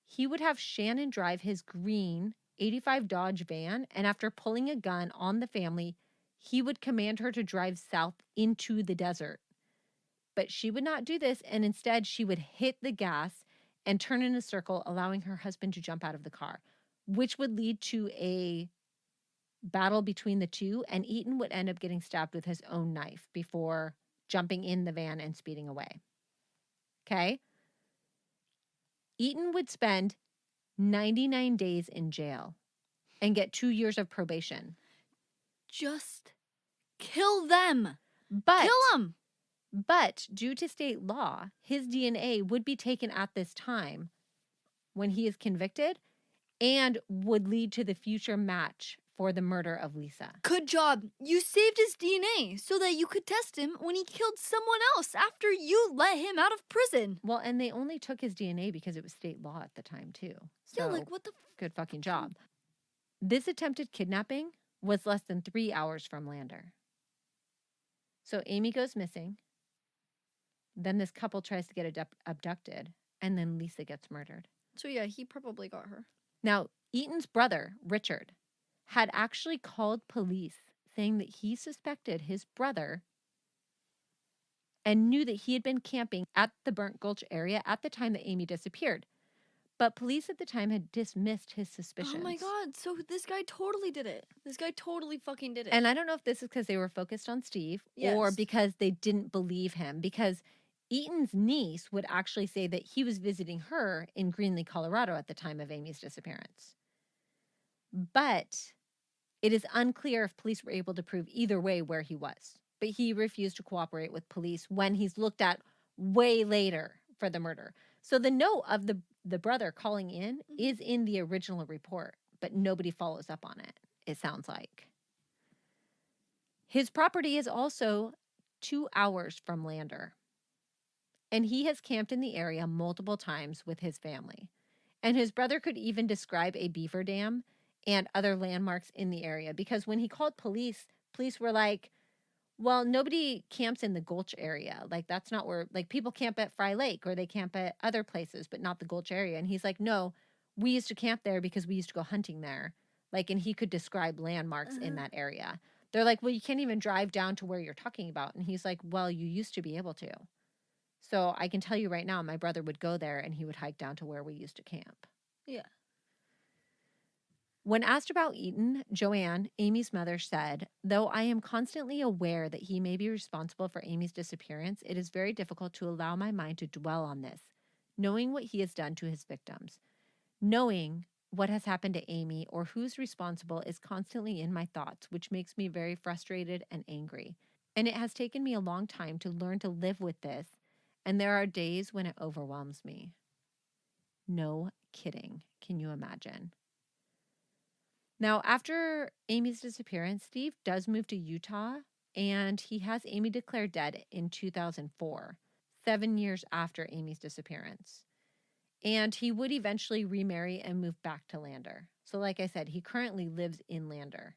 He would have Shannon drive his green 85 Dodge van, and after pulling a gun on the family, he would command her to drive south into the desert. But she would not do this, and instead she would hit the gas and turn in a circle, allowing her husband to jump out of the car, which would lead to a battle between the two, and Eaton would end up getting stabbed with his own knife before jumping in the van and speeding away. Okay? Eaton would spend 99 days in jail and get 2 years of probation. Just kill them. But Kill them. But due to state law, his DNA would be taken at this time when he is convicted and would lead to the future match for the murder of Lisa. Good job. You saved his DNA so that you could test him when he killed someone else after you let him out of prison. Well, and they only took his DNA because it was state law at the time, too. So, Yeah, like what the good fucking job. This attempted kidnapping was less than 3 hours from Lander. So Amy goes missing. Then this couple tries to get abducted, and then Lisa gets murdered. So yeah, he probably got her. Now, Eaton's brother, Richard, had actually called police saying that he suspected his brother and knew that he had been camping at the Burnt Gulch area at the time that Amy disappeared. But police at the time had dismissed his suspicions. Oh my God. So this guy totally did it. This guy totally fucking did it. And I don't know if this is because they were focused on Steve or Yes. because they didn't believe him, because Eaton's niece would actually say that he was visiting her in Greenlee, Colorado at the time of Amy's disappearance. But it is unclear if police were able to prove either way where he was. But he refused to cooperate with police when he's looked at way later for the murder. So the note of the brother calling in is in the original report, but nobody follows up on it, it sounds like. His property is also 2 hours from Lander. And he has camped in the area multiple times with his family. And his brother could even describe a beaver dam and other landmarks in the area, because when he called police, police were like, well, nobody camps in the Gulch area. Like, that's not where, like, people camp at Fry Lake or they camp at other places, but not the Gulch area. And he's like, no, we used to camp there because we used to go hunting there. Like, and he could describe landmarks in that area. They're like, well, you can't even drive down to where you're talking about. And he's like, well, you used to be able to. So I can tell you right now, my brother would go there and he would hike down to where we used to camp. Yeah. When asked about Eaton, Joanne, Amy's mother, said, though I am constantly aware that he may be responsible for Amy's disappearance, it is very difficult to allow my mind to dwell on this, knowing what he has done to his victims. Knowing what has happened to Amy or who's responsible is constantly in my thoughts, which makes me very frustrated and angry. And it has taken me a long time to learn to live with this, and there are days when it overwhelms me. No kidding. Can you imagine? Now, after Amy's disappearance, Steve does move to Utah, and he has Amy declared dead in 2004, 7 years after Amy's disappearance. And he would eventually remarry and move back to Lander. So like I said, he currently lives in Lander,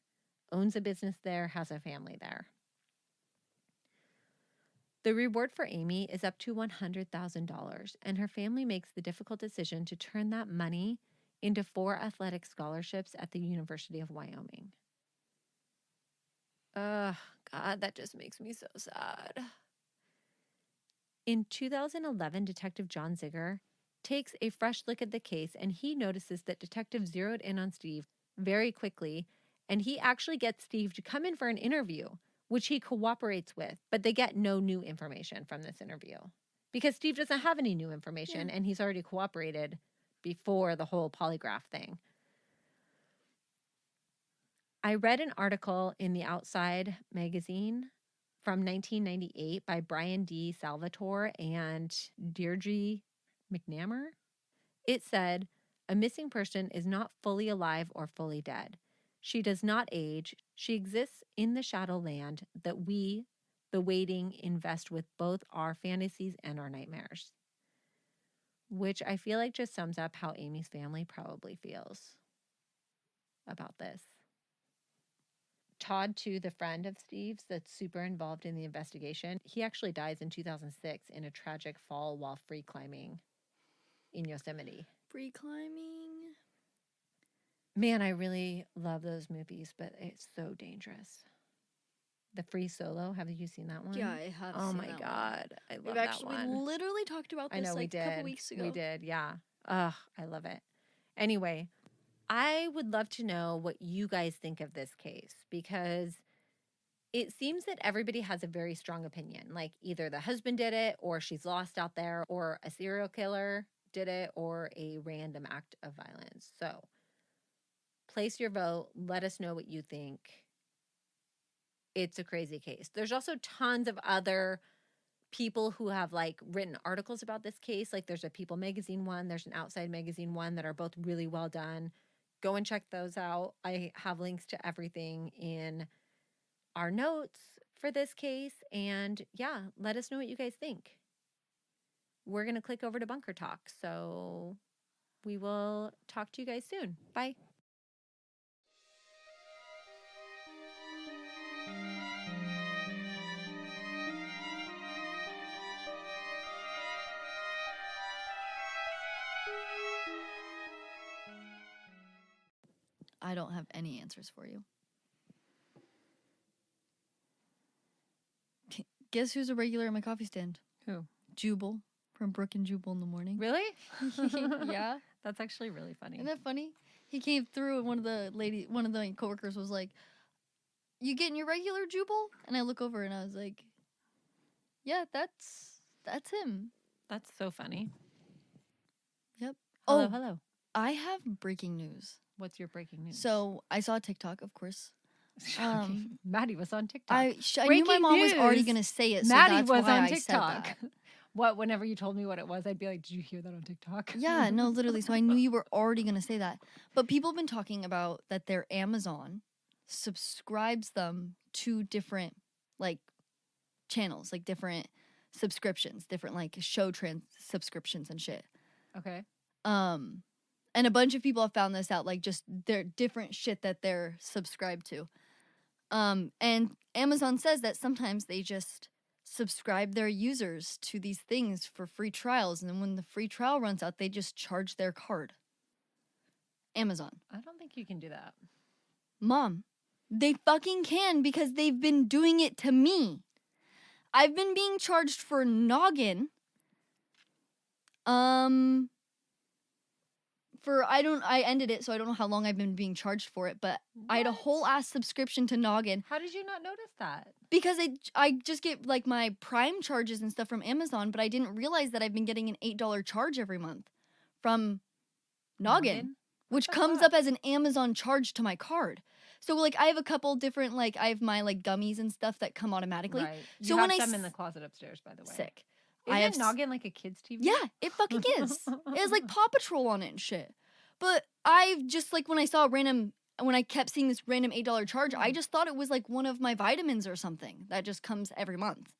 owns a business there, has a family there. The reward for Amy is up to $100,000, and her family makes the difficult decision to turn that money into 4 athletic scholarships at the University of Wyoming. Ugh, God, that just makes me so sad. In 2011, Detective John Ziegler takes a fresh look at the case, and he notices that detectives zeroed in on Steve very quickly, and he actually gets Steve to come in for an interview, which he cooperates with, but they get no new information from this interview because Steve doesn't have any new information, and he's already cooperated before the whole polygraph thing. I read an article in the Outside magazine from 1998 by Brian D. Salvatore and Deirdre McNamara. It said, "A missing person is not fully alive or fully dead. She does not age. She exists in the shadow land that we, the waiting, invest with both our fantasies and our nightmares." Which I feel like just sums up how Amy's family probably feels about this. Todd, too, the friend of Steve's that's super involved in the investigation, he actually dies in 2006 in a tragic fall while free climbing in Yosemite. Free climbing. Man, I really love those movies, but it's so dangerous. The Free Solo, have you seen that one? Yeah, I have Oh seen my that God, I love We've that actually one. literally talked about this I know we like did. a couple weeks ago. We did, yeah. Ugh, I love it. Anyway, I would love to know what you guys think of this case because it seems that everybody has a very strong opinion. Like either the husband did it, or she's lost out there, or a serial killer did it, or a random act of violence. So place your vote. Let us know what you think. It's a crazy case. There's also tons of other people who have like written articles about this case. Like there's a People magazine one, there's an Outside magazine one that are both really well done. Go and check those out. I have links to everything in our notes for this case. And yeah, let us know what you guys think. We're going to click over to Bunker Talk. So we will talk to you guys soon. Bye. I don't have any answers for you. Guess who's a regular at my coffee stand? Who? Jubal from Brooke and Jubal in the morning. Really? Yeah. That's actually really funny. Isn't that funny? He came through and one of the coworkers was like, "You getting your regular Jubal?" And I look over and I was like, "Yeah, that's him." That's so funny. Yep. Hello, hello. I have breaking news. What's your breaking news? So I saw a TikTok, of course. Maddie was on TikTok. I knew my mom was already news. gonna say it, so Maddie that's was why on I said TikTok. that. What? Whenever you told me what it was, I'd be like, "Did you hear that on TikTok?" Yeah, no, literally. So I knew you were already gonna say that. But people have been talking about that their Amazon subscribes them to different like channels, like different subscriptions, different like show subscriptions and shit. Okay. And a bunch of people have found this out, like just their different shit that they're subscribed to. And Amazon says that sometimes they just subscribe their users to these things for free trials, and then when the free trial runs out, they just charge their card. Amazon. I don't think you can do that. Mom, they fucking can because they've been doing it to me. I've been being charged for Noggin. I ended it, so I don't know how long I've been being charged for it, but I had a whole ass subscription to Noggin. How did you not notice that? Because I just get like my Prime charges and stuff from Amazon, but I didn't realize that I've been getting an $8 charge every month from Noggin, which comes up as an Amazon charge to my card. So like I have a couple different like I have my like gummies and stuff that come automatically. Right. You So have when some in the closet upstairs, by the way. Sick. Isn't Noggin like a kid's TV? Yeah, it fucking is. It has like Paw Patrol on it and shit. But I've just like when I kept seeing this random $8 charge, I just thought it was like one of my vitamins or something that just comes every month.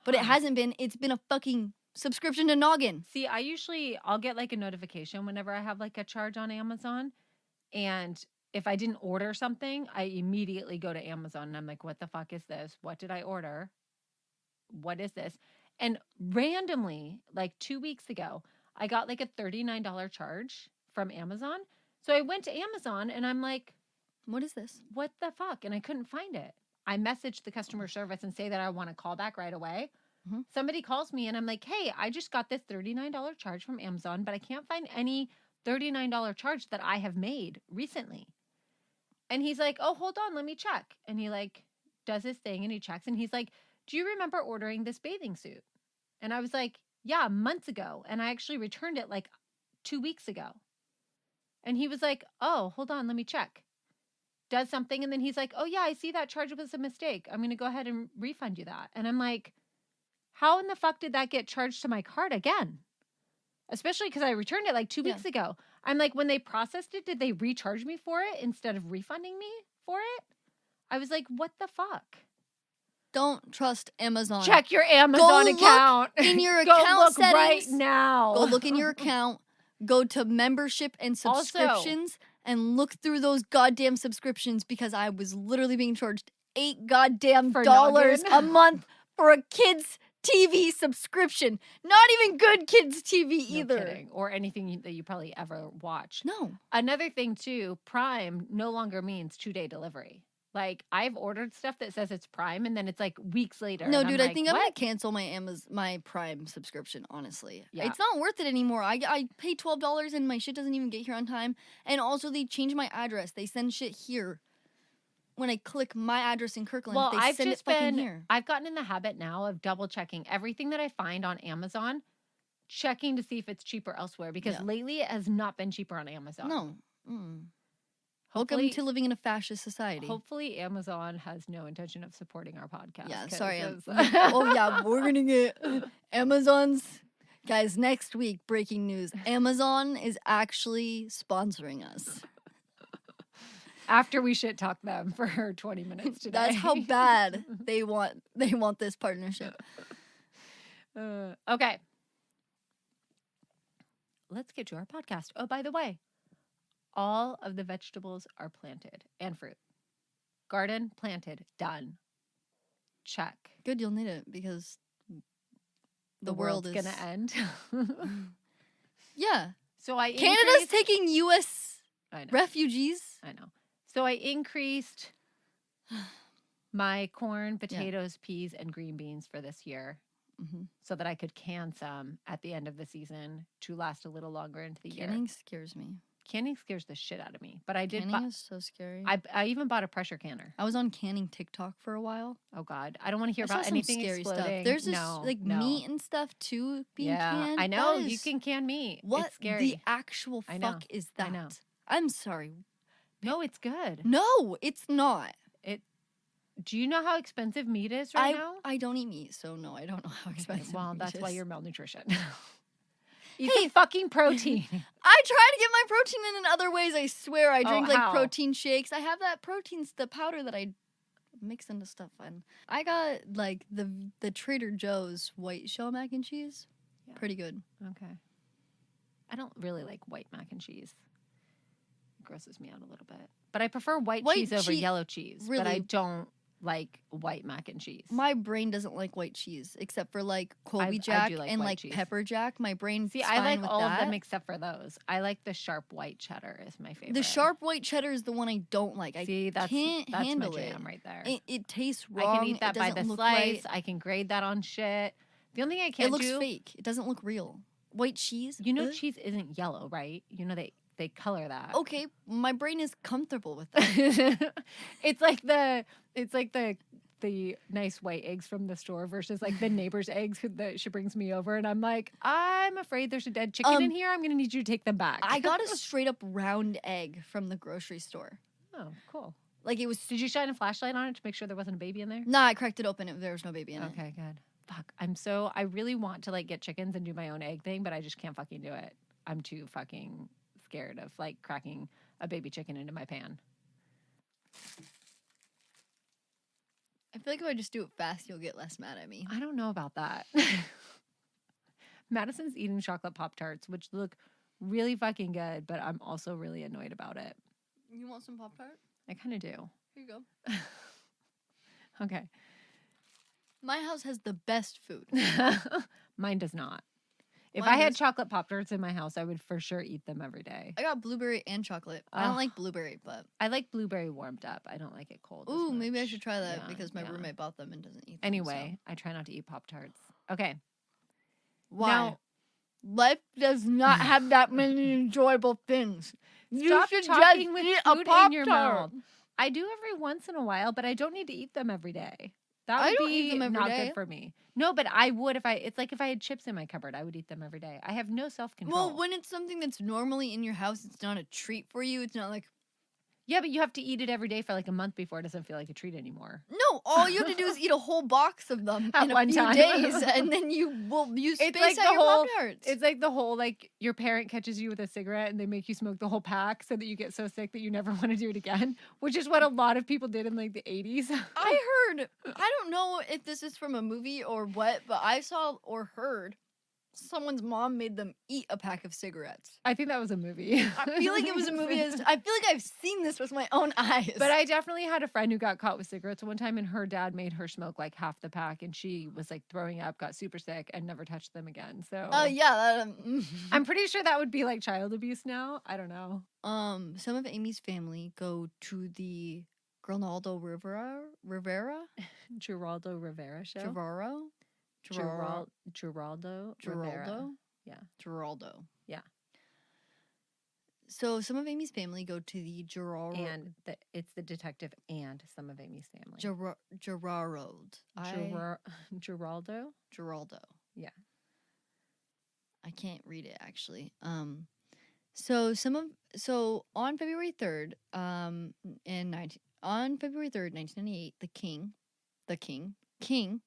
But it hasn't been. It's been a fucking subscription to Noggin. See, I'll get like a notification whenever I have like a charge on Amazon. And if I didn't order something, I immediately go to Amazon and I'm like, what the fuck is this? What did I order? what is this? And randomly, like 2 weeks ago, I got like a $39 charge from Amazon. So I went to Amazon and I'm like, What is this? what the fuck? And I couldn't find it. I messaged the customer service and say that I want to call back right away. Mhm. Somebody calls me and I'm like, hey, I just got this $39 charge from Amazon, but I can't find any $39 charge that I have made recently. And he's like, oh, hold on, let me check. And he like does his thing and he checks and he's like, do you remember ordering this bathing suit? And I was like, yeah, months ago. And I actually returned it like 2 weeks ago. And he was like, oh, hold on, let me check. Does something. And then he's like, oh, yeah, I see that charge was a mistake. I'm going to go ahead and refund you that. And I'm like, how in the fuck did that get charged to my card again? Especially because I returned it like 2 weeks ago. I'm like, when they processed it, did they recharge me for it instead of refunding me for it? I was like, what the fuck? Don't trust Amazon. Check your Amazon account. Look in your Go account look settings right now. Go look in your account. Go to membership and subscriptions and look through those goddamn subscriptions because I was literally being charged $8 goddamn dollars a month for a kids TV subscription. Not even good kids TV either. No kidding. Or anything that you probably ever watched. No. Another thing too, Prime no longer means 2-day delivery. Like I've ordered stuff that says it's Prime and then it's like weeks later. No, and dude, I'm I think like, I'm what? gonna cancel my Prime subscription, honestly. Yeah. It's not worth it anymore. I pay $12 and my shit doesn't even get here on time. And also they change my address. They send shit here. When I click my address in Kirkland, Well, they send it fucking here. I've gotten in the habit now of double checking everything that I find on Amazon, checking to see if it's cheaper elsewhere because lately it has not been cheaper on Amazon. No. Hopefully, Welcome to living in a fascist society. Hopefully Amazon has no intention of supporting our podcast. Yeah, sorry. it's- Oh, yeah, we're going to get Amazon's... Guys, next week, breaking news. Amazon is actually sponsoring us. After we shit talk them for 20 minutes today. That's how bad they want this partnership. Okay. Let's get to our podcast. Oh, by the way, all of the vegetables are planted and fruit. Garden planted, done. Check. Good, you'll need it because The world's gonna end. Yeah. So I Canada's taking U.S. I know. refugees. I know. So I increased my corn, potatoes, peas, and green beans for this year so that I could can some at the end of the season to last a little longer into the year. Canning scares me. Canning scares the shit out of me. But I did Canning is so scary. I even bought a pressure canner. I was on canning TikTok for a while. Oh God, I don't want to hear I saw about some anything scary exploding. stuff. There's this no, meat and stuff too being canned. I know That you is- can can meat. What It's scary. the actual I know. fuck is that? I know. I'm sorry. No, it's good. No, it's not. Do you know how expensive meat is right now? I don't eat meat, so no, I don't know how Okay, expensive. well, meat that's why is. you're malnutrition. Eat Hey, the fucking protein. I try to get my protein in other ways. I swear, I drink how? protein shakes. I have that the powder that I mix into stuff. And I got like the Trader Joe's white shell mac and cheese. Yeah. Pretty good. Okay. I don't really like white mac and cheese. It grosses me out a little bit. But I prefer white cheese over yellow cheese. But I Really? don't like white mac and cheese. My brain doesn't like white cheese except for like Colby I Jack do like and white like cheese. pepper jack. My brain See, I like all of them except for those. I like the sharp white cheddar is my favorite. The sharp white cheddar is the one I don't like. See, I can't that's handle my it. jam right there. It tastes wrong. I can eat that it by doesn't the look slice. right. I can grade that on shit. The only thing I can't It looks do, fake. It doesn't look real. White cheese. you know, Ugh. cheese isn't yellow, right? You know they color that. Okay, my brain is comfortable with that. it's like the nice white eggs from the store versus like the neighbor's eggs that she brings me over, and I'm like, I'm afraid there's a dead chicken in here. I'm gonna need you to take them back. I got a straight up round egg from the grocery store. Oh, cool. Like it was. Did you shine a flashlight on it to make sure there wasn't a baby in there? Nah, I cracked it open. There was no baby in it. Okay, good. Fuck, I really want to like get chickens and do my own egg thing, but I just can't fucking do it. I'm too fucking scared of like cracking a baby chicken into my pan. I feel like if I just do it fast, you'll get less mad at me. I don't know about that. Madison's eating chocolate Pop-Tarts, which look really fucking good, but I'm also really annoyed about it. You want some Pop-Tart? I kind of do. Here you go. Okay. My house has the best food. Mine does not. If Mine I had does. chocolate Pop-Tarts in my house, I would for sure eat them every day. I got blueberry and chocolate. I don't Ugh. like blueberry, but I like blueberry warmed up. I don't like it cold. as ooh, maybe I much. should try that Yeah, because my yeah. roommate bought them and doesn't eat them. Anyway, I try not to eat Pop-Tarts. Okay. Why? Now, Life does not have that many enjoyable things. You stop should talking just with eat a food in your Pop-Tart. mouth. I do every once in a while, but I don't need to eat them every day. That I would don't eat be them every not day. good for me. No, but I would if it's like if I had chips in my cupboard, I would eat them every day. I have no self-control. Well, when it's something that's normally in your house, it's not a treat for you. It's not like, Yeah, but you have to eat it every day for like a month before it doesn't feel like a treat anymore. no, all you have to do is eat a whole box of them At in a one few time. days, and then you will use It's space like out the your whole- Pop-Tarts. It's like the whole like your parent catches you with a cigarette and they make you smoke the whole pack so that you get so sick that you never want to do it again, which is what a lot of people did in like the 80s. I heard, I don't know if this is from a movie or what, but I saw or heard someone's mom made them eat a pack of cigarettes. I think that was a movie. I feel like it was a movie. I feel like I've seen this with my own eyes. But I definitely had a friend who got caught with cigarettes one time and her dad made her smoke like half the pack and she was like throwing up, got super sick and never touched them again. So yeah. I'm pretty sure that would be like child abuse now. I don't know. Some of Amy's family go to the Grinaldo Rivera? Geraldo Rivera show. Gerardo? Geraldo Rivera. Geraldo? Yeah. Geraldo. Yeah. So some of Amy's family go to the Gerardo. And it's the detective and some of Amy's family. Gerardo. Geraldo? Geraldo. Yeah. I can't read it actually. So on February 3rd, on February 3rd, 1998, the king